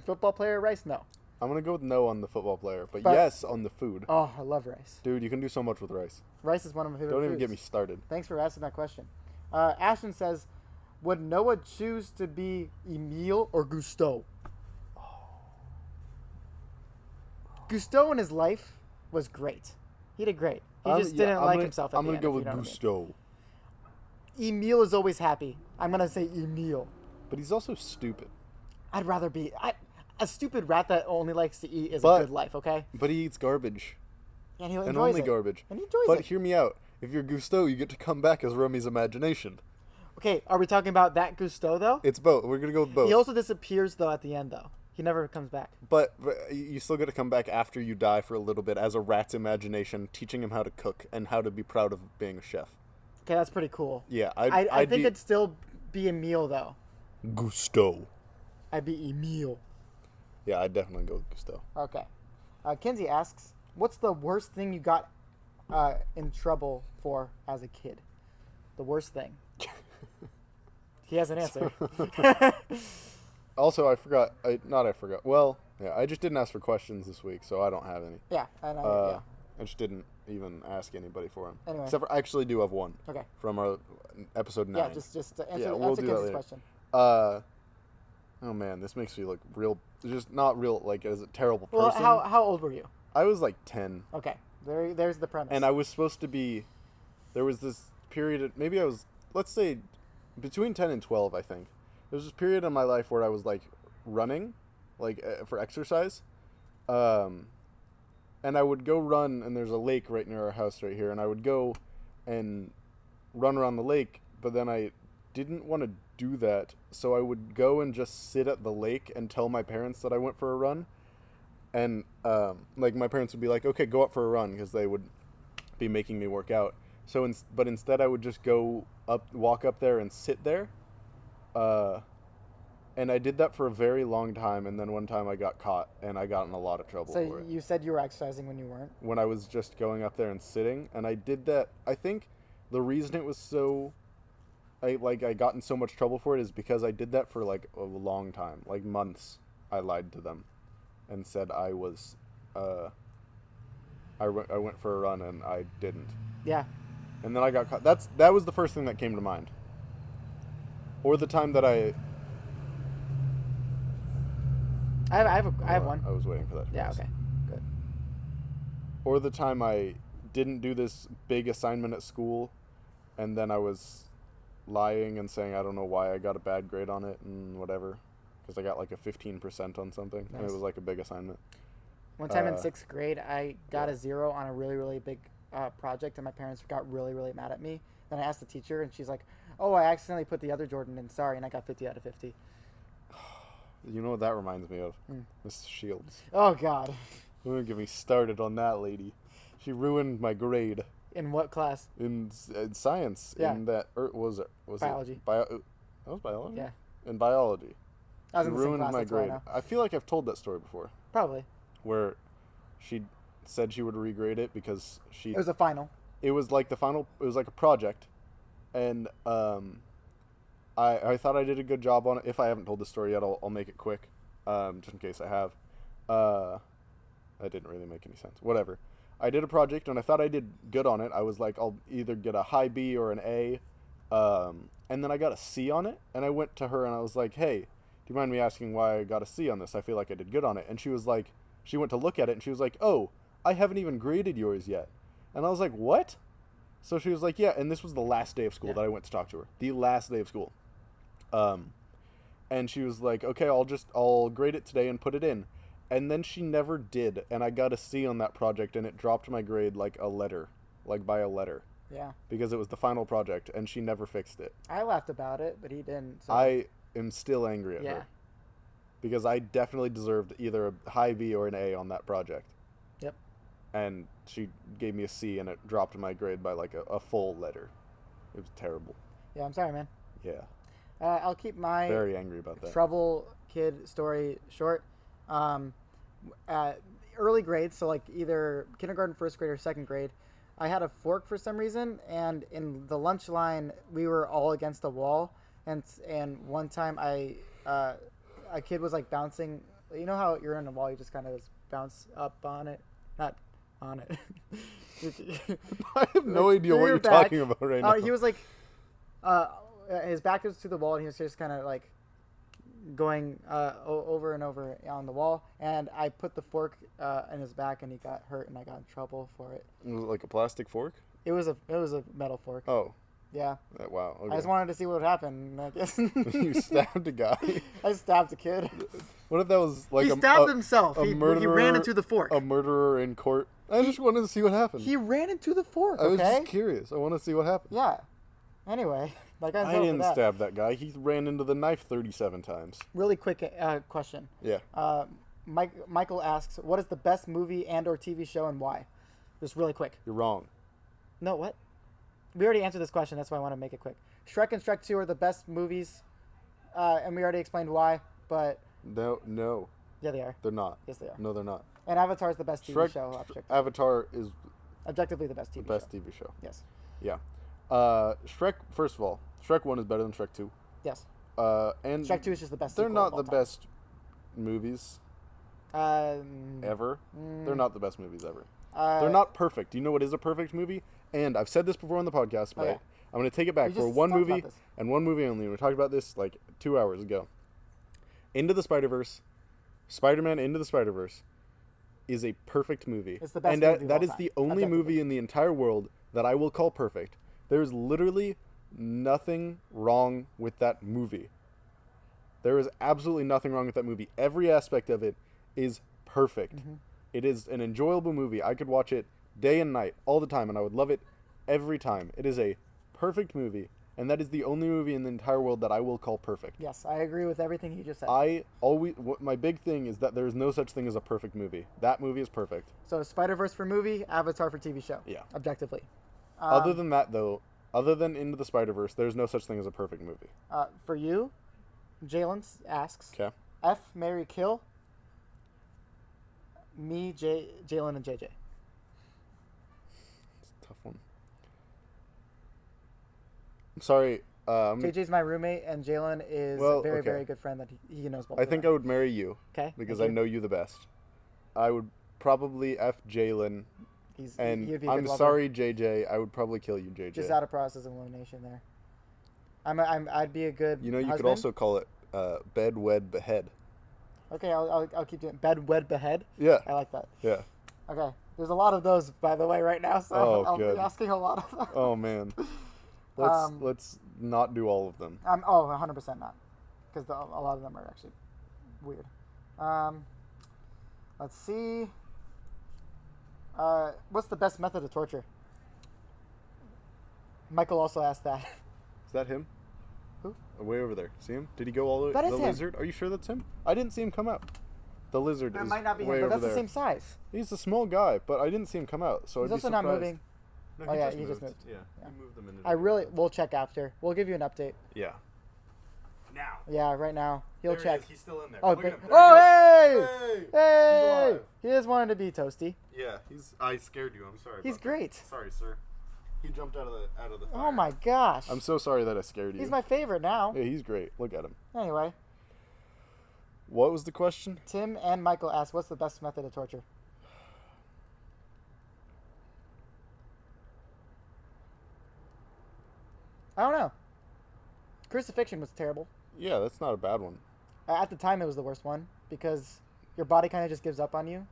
Football player Rice? No. I'm gonna go with no on the football player, but But- yes on the food. Oh, I love rice. Dude, you can do so much with rice. Rice is one of my favorite Don't foods. even get me started. Thanks for asking that question. Ashton says, would Noah choose to be Emile or Gusteau? Gusteau in his life was great. He did great. He just didn't like himself at I'm the gonna end, go if with you know what Gusteau. I mean. Emile is always happy. I'm going to say Emile. But he's also stupid. I'd rather be... a stupid rat that only likes to eat is But- a good life, okay? But he eats garbage. And he enjoys And only it. garbage. And he enjoys But it. hear me out. If you're Gusteau, you get to come back as Remy's imagination. Okay, are we talking about that Gusteau, though? It's both. We're gonna go with both. He also disappears, though, at the end, though. He never comes back. But you still get to come back after you die for a little bit as a rat's imagination, teaching him how to cook and how to be proud of being a chef. Okay, that's pretty cool. Yeah, I think it'd still be Emile, though. Gusteau. I'd be Emile. Yeah, I'd definitely go with Gusteau. Okay. Kinsey asks, what's the worst thing you got in trouble for as a kid? The worst thing. He has an answer. Also, I forgot. Well, yeah, I just didn't ask for questions this week, so I don't have any. Yeah, I know. Yeah. I just didn't even ask anybody for them. Anyway. Except for, I actually do have one. Okay. From our episode 9. Yeah, just answer, Yeah, we'll answer do that Kinsey's later. question. Oh man, this makes me look real. Just not real, like as a terrible Well, person. how old were you? I was like 10. Okay. There's the premise. And I was supposed to be. There was this period. Maybe I was. Let's say, between 10 and 12. I think there was this period in my life where I was like running, like for exercise, And I would go run, and there's a lake right near our house right here, and I would go and run around the lake, but then I didn't want to do that, so I would go and just sit at the lake and tell my parents that I went for a run. And like my parents would be like, okay, go up for a run, because they would be making me work out. But instead I would just walk up there and sit there. And I did that for a very long time, and then one time I got caught, and I got in a lot of trouble for it. So you said you were exercising when you weren't? When I was just going up there and sitting, and I did that. I think the reason it was so... I got in so much trouble for it is because I did that for like a long time, like months. I lied to them and said I was... I went for a run, and I didn't. Yeah. And then I got caught. That was the first thing that came to mind. Or the time that I have one. I was waiting for that. Yeah, okay. Good. Or the time I didn't do this big assignment at school, and then I was lying and saying I don't know why I got a bad grade on it and whatever, because I got like a 15% on something, and it was like a big assignment. One time in 6th grade, I got a 0 on a really, really big project, and my parents got really, really mad at me. Then I asked the teacher, and she's like, oh, I accidentally put the other Jordan in, sorry, and I got 50 out of 50. You know what that reminds me of? Mrs. Shields. Oh, God. Don't get me started on that lady. She ruined my grade. In what class? In science. Yeah. In that, was biology. That was biology? Yeah. In biology. I was She in the same ruined class, my that's why I grade. know. I feel like I've told that story before. Probably. Where she said she would regrade it because It was a final. It was like it was like a project, and I thought I did a good job on it. If I haven't told the story yet, I'll make it quick, just in case I have. That didn't really make any sense. Whatever. I did a project, and I thought I did good on it. I was like, I'll either get a high B or an A, and then I got a C on it, and I went to her, and I was like, hey, do you mind me asking why I got a C on this? I feel like I did good on it. And she was like, she went to look at it, and she was like, oh, I haven't even graded yours yet. And I was like, what? So she was like, yeah, and this was the last day of school that I went to talk to her. The last day of school. And she was like, okay, I'll grade it today and put it in. And then she never did, and I got a C on that project, and it dropped my grade like a letter, like by a letter. Yeah. Because it was the final project, and she never fixed it. I laughed about it, but he didn't. So. I am still angry at her. Because I definitely deserved either a high B or an A on that project. Yep. And she gave me a C, and it dropped my grade by like a full letter. It was terrible. Yeah, I'm sorry, man. Yeah. I'll keep my very angry about that trouble kid story short. Early grades, so like either kindergarten, 1st grade, or 2nd grade, I had a fork for some reason, and in the lunch line we were all against the wall, and one time a kid was like bouncing. You know how you're in a wall, you just kind of bounce up on it, not on it. I have no idea what you're talking about right now. He was like, his back was to the wall, and he was just kind of like going over and over on the wall, and I put the fork in his back, and he got hurt, and I got in trouble for it. Was it like a plastic fork? It was a metal fork. Oh. Yeah. Wow. Okay. I just wanted to see what would happen, I guess. You stabbed a guy. I stabbed a kid. What if that was like he stabbed himself. He ran into the fork. A murderer in court. I just wanted to see what happened. He ran into the fork. I was just curious. I want to see what happened. Yeah. Anyway, I didn't stab that guy. He ran into the knife 37 times. Really quick question. Yeah. Michael asks, what is the best movie and/or TV show and why? Just really quick. You're wrong. No, what? We already answered this question. That's why I want to make it quick. Shrek and Shrek 2 are the best movies, and we already explained why. But no. Yeah, they are. They're not. Yes, they are. No, they're not. And Avatar is the best TV show. Avatar is objectively the best TV show. Yes. Yeah. Shrek. First of all, Shrek 1 is better than Shrek 2. Yes. And Shrek 2 is just the best. They're not the best movies. Ever. They're not the best movies ever. They're not perfect. Do you know what is a perfect movie? And I've said this before on the podcast, but I'm going to take it back for one movie and one movie only. We talked about this like 2 hours ago. Into the Spider-Verse, Spider-Man Into the Spider-Verse is a perfect movie. It's the best movie of that all is time, the only movie in the entire world that I will call perfect. There is literally nothing wrong with that movie. There is absolutely nothing wrong with that movie. Every aspect of it is perfect. It is an enjoyable movie. I could watch it day and night, all the time, and I would love it every time. It is a perfect movie, and that is the only movie in the entire world that I will call perfect. Yes, I agree with everything you just said. My big thing is that there is no such thing as a perfect movie. That movie is perfect. So Spider-Verse for movie, Avatar for TV show. Yeah. Objectively. Other than that, though, other than Into the Spider-Verse, there's no such thing as a perfect movie. For you, Jalen asks, Okay. F, marry, kill, me, Jalen, and JJ. It's a tough one. I'm sorry. JJ's my roommate, and Jalen is a very, very good friend that he knows both. I think I would marry you. Okay. Because I know you the best. I would probably F Jalen. He'd be a I'm good lover. sorry, JJ. I would probably kill you, JJ. Just out of process of elimination there. I'd be a good. You know, you husband. could also call it bed, wed, behead. Okay, I'll keep doing bed, wed, behead. Yeah. I like that. Yeah. Okay, there's a lot of those, by the way, right now, so I'll be asking a lot of them. Oh man. Let's not do all of them. 100% not, because a lot of them are actually weird. Let's see. What's the best method of torture? Michael also asked that. Is that him? Who? Way over there. See him? Did he go all the way? That is the him. lizard? Are you sure that's him? I didn't see him come out. The lizard That is might not be way him, but over that's the there. same size. He's a small guy, but I didn't see him come out, so He's I'd also be not surprised. moving. No, He just moved. Yeah, he moved them in. We'll check after. We'll give you an update. Yeah. Now. Yeah, right now. He'll There check. He is. He's still in there. Oh, Look at him. There hey! he goes. Hey! Hey! He's alive. He just wanted to be toasty. Yeah, I scared you. I'm sorry. He's about great. That. Sorry, sir. He jumped out of the fire. Oh my gosh. I'm so sorry that I scared you. He's my favorite now. Yeah, he's great. Look at him. Anyway, What was the question? Tim and Michael asked, what's the best method of torture? I don't know. Crucifixion was terrible. Yeah, that's not a bad one. At the time, it was the worst one because your body kind of just gives up on you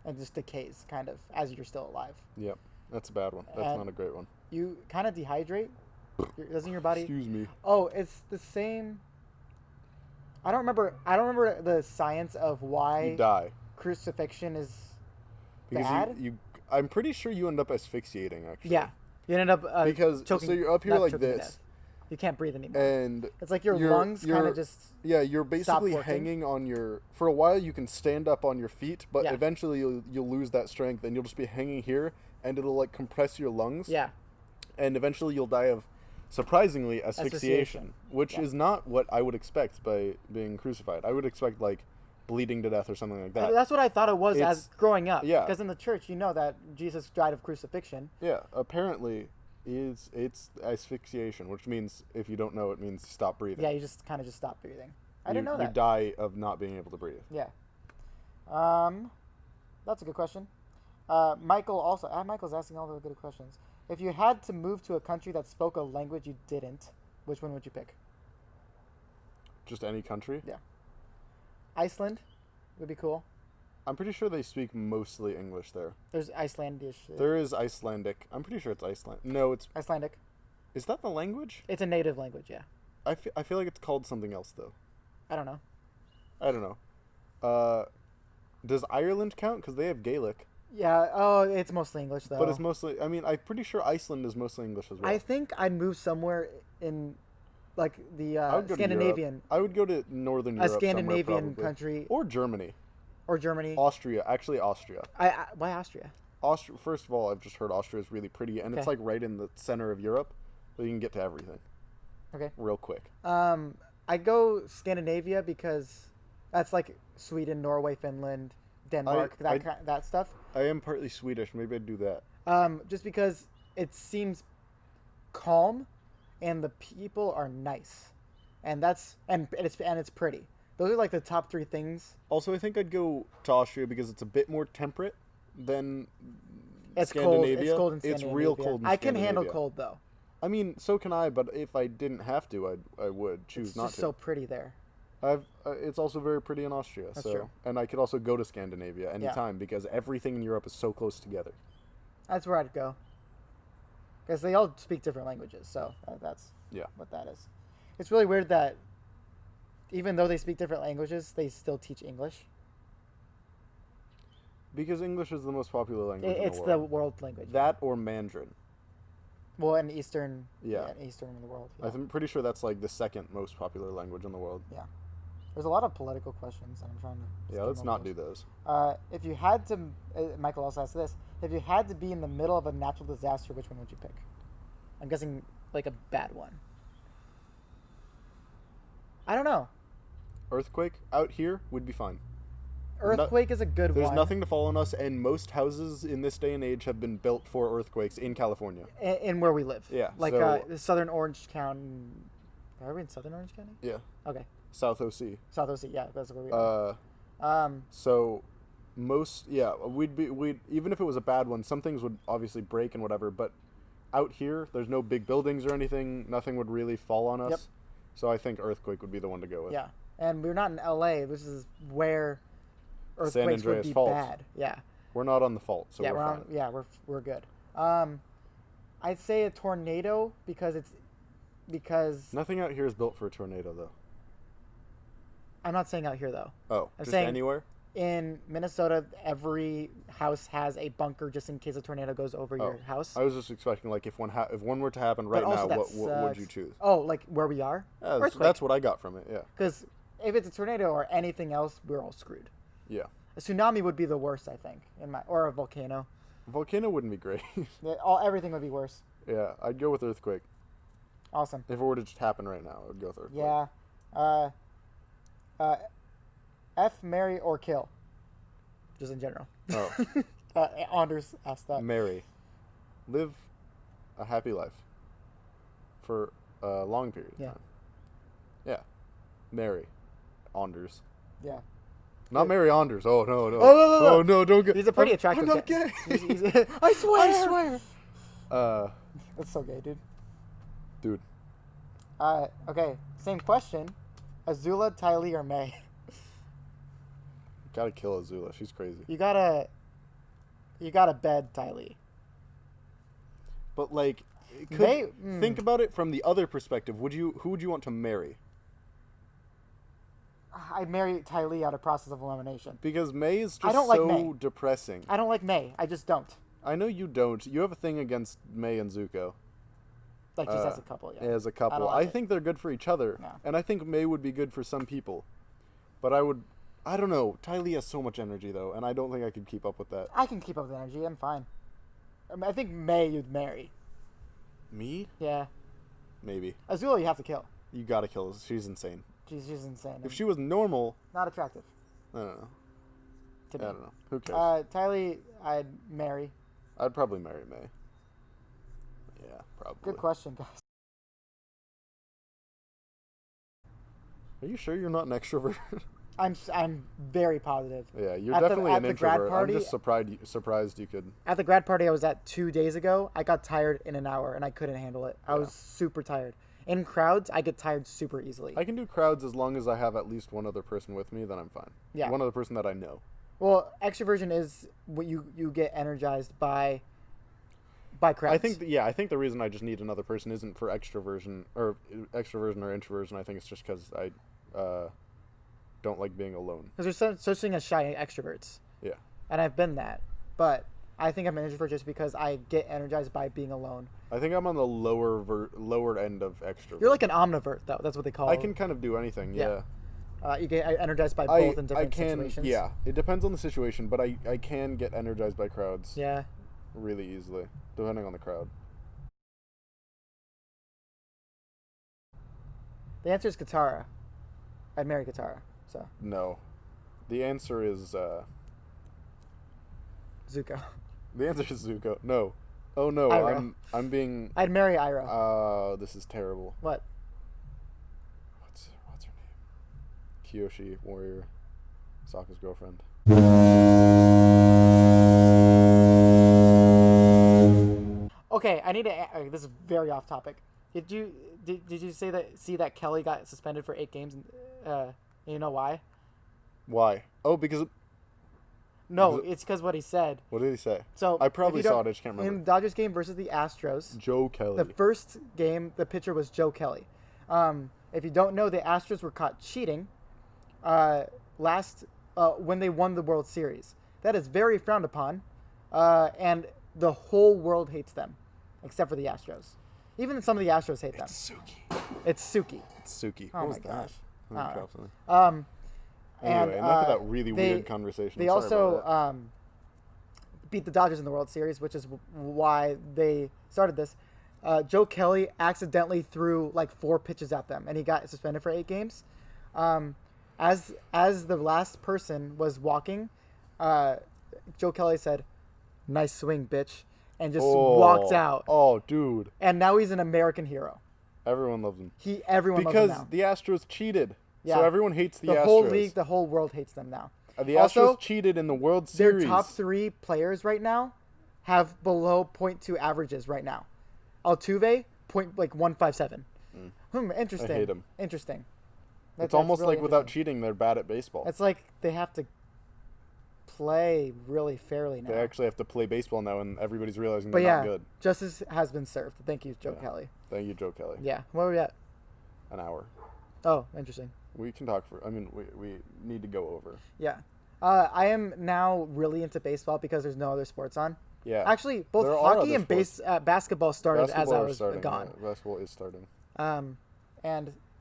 and just decays, kind of, as you're still alive. Yep, that's a bad one. That's And not a great one. You kind of dehydrate. Doesn't your body? Excuse me. Oh, it's the same. I don't remember the science of why You die. crucifixion is Because bad. I'm pretty sure you end up asphyxiating, actually. Yeah, you ended up Because choking, so you're up here not like choking to this, death. You can't breathe anymore. and It's like your lungs kind of just. yeah, you're basically working. hanging on your. For a while, you can stand up on your feet, but Yeah. eventually you'll lose that strength, and you'll just be hanging here, and it'll like compress your lungs. Yeah. And eventually you'll die of, surprisingly, asphyxiation, which Yeah. is not what I would expect by being crucified. I would expect like bleeding to death or something like that. That's what I thought it was It's- as growing up. yeah. Because in the church, you know that Jesus died of crucifixion. Yeah, apparently it's asphyxiation, which means if you don't know, it means stop breathing. Yeah, you just kind of just stop breathing. I didn't know You that. die of not being able to breathe. Yeah. That's a good question. Michael's asking all the good questions. If you had to move to a country that spoke a language you didn't, which one would you pick? Just any country. Yeah. Iceland would be cool. I'm pretty sure they speak mostly English there. There's Icelandish. There is Icelandic. I'm pretty sure it's Iceland. No, it's. Icelandic. Is that the language? It's a native language, yeah. I feel like it's called something else though. I don't know. I don't know. Does Ireland count? Because they have Gaelic. Yeah. Oh, it's mostly English though. But it's mostly. I mean, I'm pretty sure Iceland is mostly English as well. I think I'd move somewhere in, like the I would go to Scandinavian, Europe. I would go to Northern Europe. a Scandinavian somewhere, probably. country, Or Germany. or Germany. Austria. Actually, Austria. Why Austria? Austria. First of all, I've just heard Austria is really pretty, and it's Okay. like right in the center of Europe, so you can get to everything. Okay. Real quick. I go Scandinavia because that's like Sweden, Norway, Finland, Denmark, that stuff. I am partly Swedish. Maybe I'd do that. Just because it seems calm, and the people are nice, and it's pretty. Those are like the top three things. Also, I think I'd go to Austria because it's a bit more temperate than It's cold. Scandinavia. It's cold in It's Scandinavia. real cold in I can handle Scandinavia. cold though. I mean, so can I, but if I didn't have to, I would choose It's not just to. so pretty there. It's also very pretty in Austria. That's so true. And I could also go to Scandinavia anytime because everything in Europe is so close together. That's where I'd go. Because they all speak different languages, so that's what that is. It's really weird that even though they speak different languages, they still teach English. Because English is the most popular language in It's the the world. world language. That or Mandarin. Well, in Eastern. Yeah. In Eastern in the world. Yeah. I'm pretty sure that's like the second most popular language in the world. Yeah. There's a lot of political questions, and I'm trying to. Yeah, let's not do those. If you had to, Michael also asked this. If you had to be in the middle of a natural disaster, which one would you pick? I'm guessing like a bad one. I don't know. Earthquake out here would be fine. Earthquake is a good one. There's nothing to fall on us, and most houses in this day and age have been built for earthquakes in California. In where we live. Yeah. Like Southern Orange County. Are we in Southern Orange County? Yeah. Okay. South OC. South OC, yeah, that's where we are. So most, we'd even if it was a bad one, some things would obviously break and whatever, but out here there's no big buildings or anything, nothing would really fall on us. Yep. So I think earthquake would be the one to go with. Yeah. And we're not in LA, which is where earthquakes would be fault. bad. Yeah. We're not on the fault, so yeah, we're fine. We're good. I'd say a tornado because nothing out here is built for a tornado though. I'm not saying out here though. Oh, I'm just saying anywhere? In Minnesota, every house has a bunker just in case a tornado goes over your house. I was just expecting like if one were to happen right now, what would you choose? Oh, like where we are? That's what I got from it. Yeah. Because if it's a tornado or anything else, we're all screwed. Yeah. A tsunami would be the worst, I think, or a volcano. A volcano wouldn't be great. Everything would be worse. Yeah, I'd go with earthquake. Awesome. If it were to just happen right now, I would go with earthquake. Yeah. F, marry, or kill. Just in general. Oh. Anders asked that. Marry. Live a happy life. For a long period of time. Yeah. Marry. Anders. Yeah. Not Mary Anders. Oh, no. No. Oh, no, don't get... He's a pretty attractive I'm not gay. I swear. That's so gay, dude. Okay, same question. Azula, Tylee, or May? Gotta kill Azula. She's crazy. You gotta bed Tylee. But like, think about it from the other perspective. Who would you want to marry? I'd marry Tylee out of process of elimination. Because May is just May. Depressing. I don't like May. I just don't. I know you don't. You have a thing against May and Zuko. Like just as a couple, yeah. As a couple. I think they're good for each other. No. And I think May would be good for some people. But I don't know. Tylee has so much energy, though, and I don't think I could keep up with that. I can keep up with the energy. I'm fine. I think May you'd marry. Me? Yeah. Maybe. Azula you have to kill. You gotta kill her. She's insane. She's insane. If she was normal... Not attractive. I don't know. I don't know. Who cares? Tylee, I'd marry. I'd probably marry May. Yeah, probably. Good question, guys. Are you sure you're not an extrovert? I'm very positive. Yeah, you're definitely an introvert. Party, I'm just surprised you could. At the grad party I was at 2 days ago, I got tired in an hour and I couldn't handle it. I was super tired. In crowds, I get tired super easily. I can do crowds as long as I have at least one other person with me, then I'm fine. Yeah. One other person that I know. Well, extroversion is what you get energized by crowds. I think the reason I just need another person isn't for extroversion or introversion. I think it's just because I don't like being alone. Because there's such thing as shy extroverts. Yeah. And I've been that, but I think I'm an introvert just because I get energized by being alone. I think I'm on the lower end of extrovert. You're like an omnivert, though. That's what they call it. I can kind of do anything, yeah. You get energized by both in different situations. Yeah, it depends on the situation, but I can get energized by crowds. Yeah. Really easily, depending on the crowd. The answer is Katara. I'd marry Katara. So. No. The answer is Zuko. The answer is Zuko. No. Oh no, Iroh. I'm being... I'd marry Iroh. This is terrible. What? What's her name? Kyoshi, warrior. Sokka's girlfriend. Okay, I need to... this is very off topic. Did you see that Kelly got suspended for 8 games? And you know why? Why? Oh, because... No, it's because what he said. What did he say? So I probably saw it, I just can't remember. In the Dodgers game versus the Astros, Joe Kelly. The first game, the pitcher was Joe Kelly. If you don't know, the Astros were caught cheating when they won the World Series. that is very frowned upon, and the whole world hates them, except for the Astros. Even some of the Astros hate them. It's Suki. It's Suki. Oh What was my that? gosh. Let me drop something. And Anyway, enough of that really weird conversation. They Sorry about also beat the Dodgers in the World Series, which is why they started this. Joe Kelly accidentally threw like 4 pitches at them, and he got suspended for 8 games. As the last person was walking, Joe Kelly said, "Nice swing, bitch," and just walked out. Oh, dude. And now he's an American hero. Everyone loves him. Everyone loves him now. Because the Astros cheated. Yeah. So everyone hates the Astros. The whole league, the whole world hates them now. The Astros cheated in the World Series. Their top 3 players right now have below .2 averages right now. Altuve, .157. Interesting. I hate him. Interesting. It's almost really like without cheating, they're bad at baseball. It's like they have to play really fairly now. They actually have to play baseball now, and everybody's realizing they're not good. Justice has been served. Thank you, Joe Kelly. Thank you, Joe Kelly. Yeah. Where are we at? An hour. Oh, interesting. We can talk for... I mean, we need to go over. Yeah. I am now really into baseball because there's no other sports on. Yeah. Actually, both hockey and basketball started as I was gone. Yeah, basketball is starting. And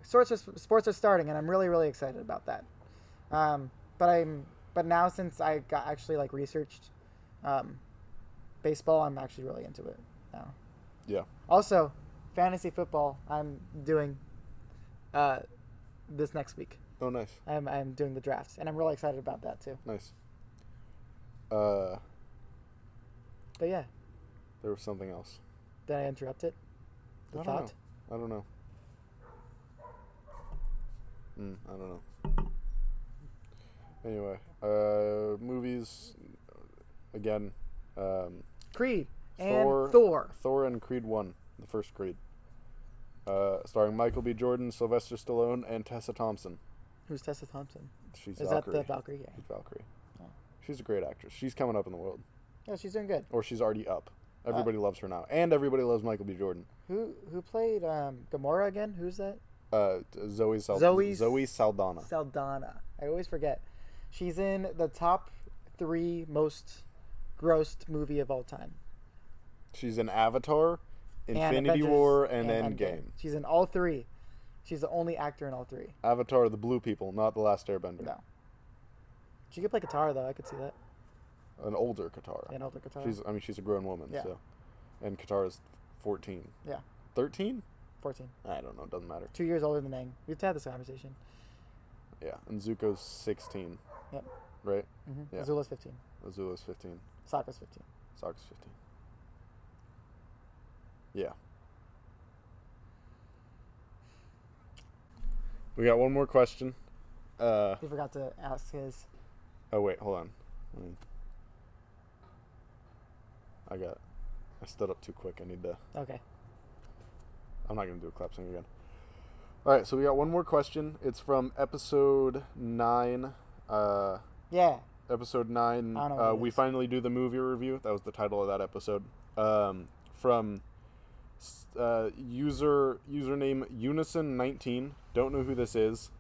sports are starting, and I'm really, really excited about that. But now since I got actually like researched baseball, I'm actually really into it now. Yeah. Also, fantasy football I'm doing this next week. Oh, nice. I'm doing the drafts, and I'm really excited about that too. Nice. But yeah. There was something else. Did I interrupt it? I don't know. I don't know. Anyway, movies, again. Creed and Thor. Thor and Creed 1, the first Creed. Starring Michael B. Jordan, Sylvester Stallone, and Tessa Thompson. Who's Tessa Thompson? She's Is Valkyrie. that the Valkyrie? Yeah. She's Valkyrie. Oh. She's a great actress. She's coming up in the world. Yeah, she's doing good. Or she's already up. Everybody loves her now. And everybody loves Michael B. Jordan. Who played Gamora again? Who's that? Zoe Saldana. Saldana. I always forget. She's in the top 3 most grossed movie of all time. She's in Avatar, Infinity Avengers, War, and Endgame. She's in all 3. She's the only actor in all 3. Avatar, the blue people, not the Last Airbender. No. She could play Katara, though. I could see that. An older Katara. Yeah, an older Katara. She's a grown woman. Yeah. So, and Katara's 14. Yeah. 13? 14. I don't know. Doesn't matter. 2 years older than Aang. We've had this conversation. Yeah, and Zuko's 16. Yep. Right? Mm-hmm. Yeah. Azula's 15. Azula's 15. Sokka's 15. Sokka's 15. Yeah. We got one more question. He forgot to ask his. Oh, wait, hold on. I stood up too quick. I need to. Okay. I'm not going to do a clap sing again. All right, so we got one more question. It's from episode 9. Yeah. Episode 9. I don't know we finally do the movie review. That was the title of that episode. From username Unison19. Don't know who this is.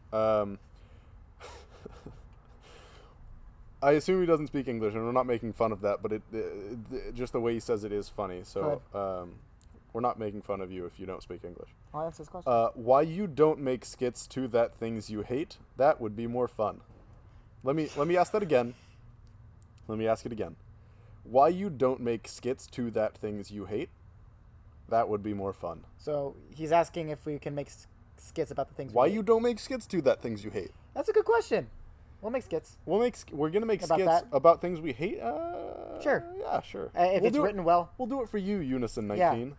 I assume he doesn't speak English, and we're not making fun of that, but it just the way he says it is funny. So we're not making fun of you if you don't speak English. I'll answer this question. Why you don't make skits to that things you hate? That would be more fun. Let me ask that again. Let me ask it again. Why you don't make skits to that things you hate? That would be more fun. So he's asking if we can make skits about the things. Why we hate. you don't make skits to that things you hate? That's a good question. We'll make skits. We're gonna make About skits that? about things we hate. Sure. Yeah, sure. If it's written well. We'll do it for you, Unison19. Yeah.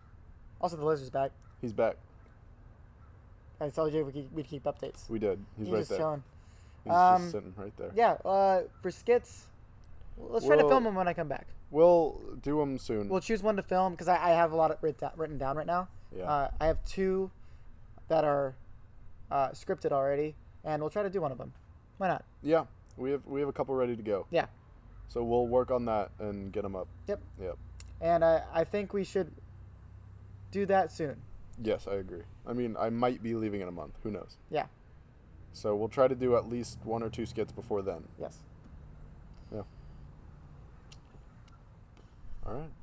Also, the lizard's back. He's back. I told you we'd keep updates. We did. He's right just there. Chilling. He's just sitting right there. Yeah. For skits, let's try to film them when I come back. We'll do them soon. We'll choose one to film because I have a lot of written down right now. Yeah. I have 2 that are scripted already, and we'll try to do one of them. Why not? Yeah. We have a couple ready to go. Yeah. So we'll work on that and get them up. Yep. Yep. And I think we should do that soon. Yes, I agree. I mean, I might be leaving in a month. Who knows? Yeah. So we'll try to do at least 1 or 2 skits before then. Yes. Yeah. All right.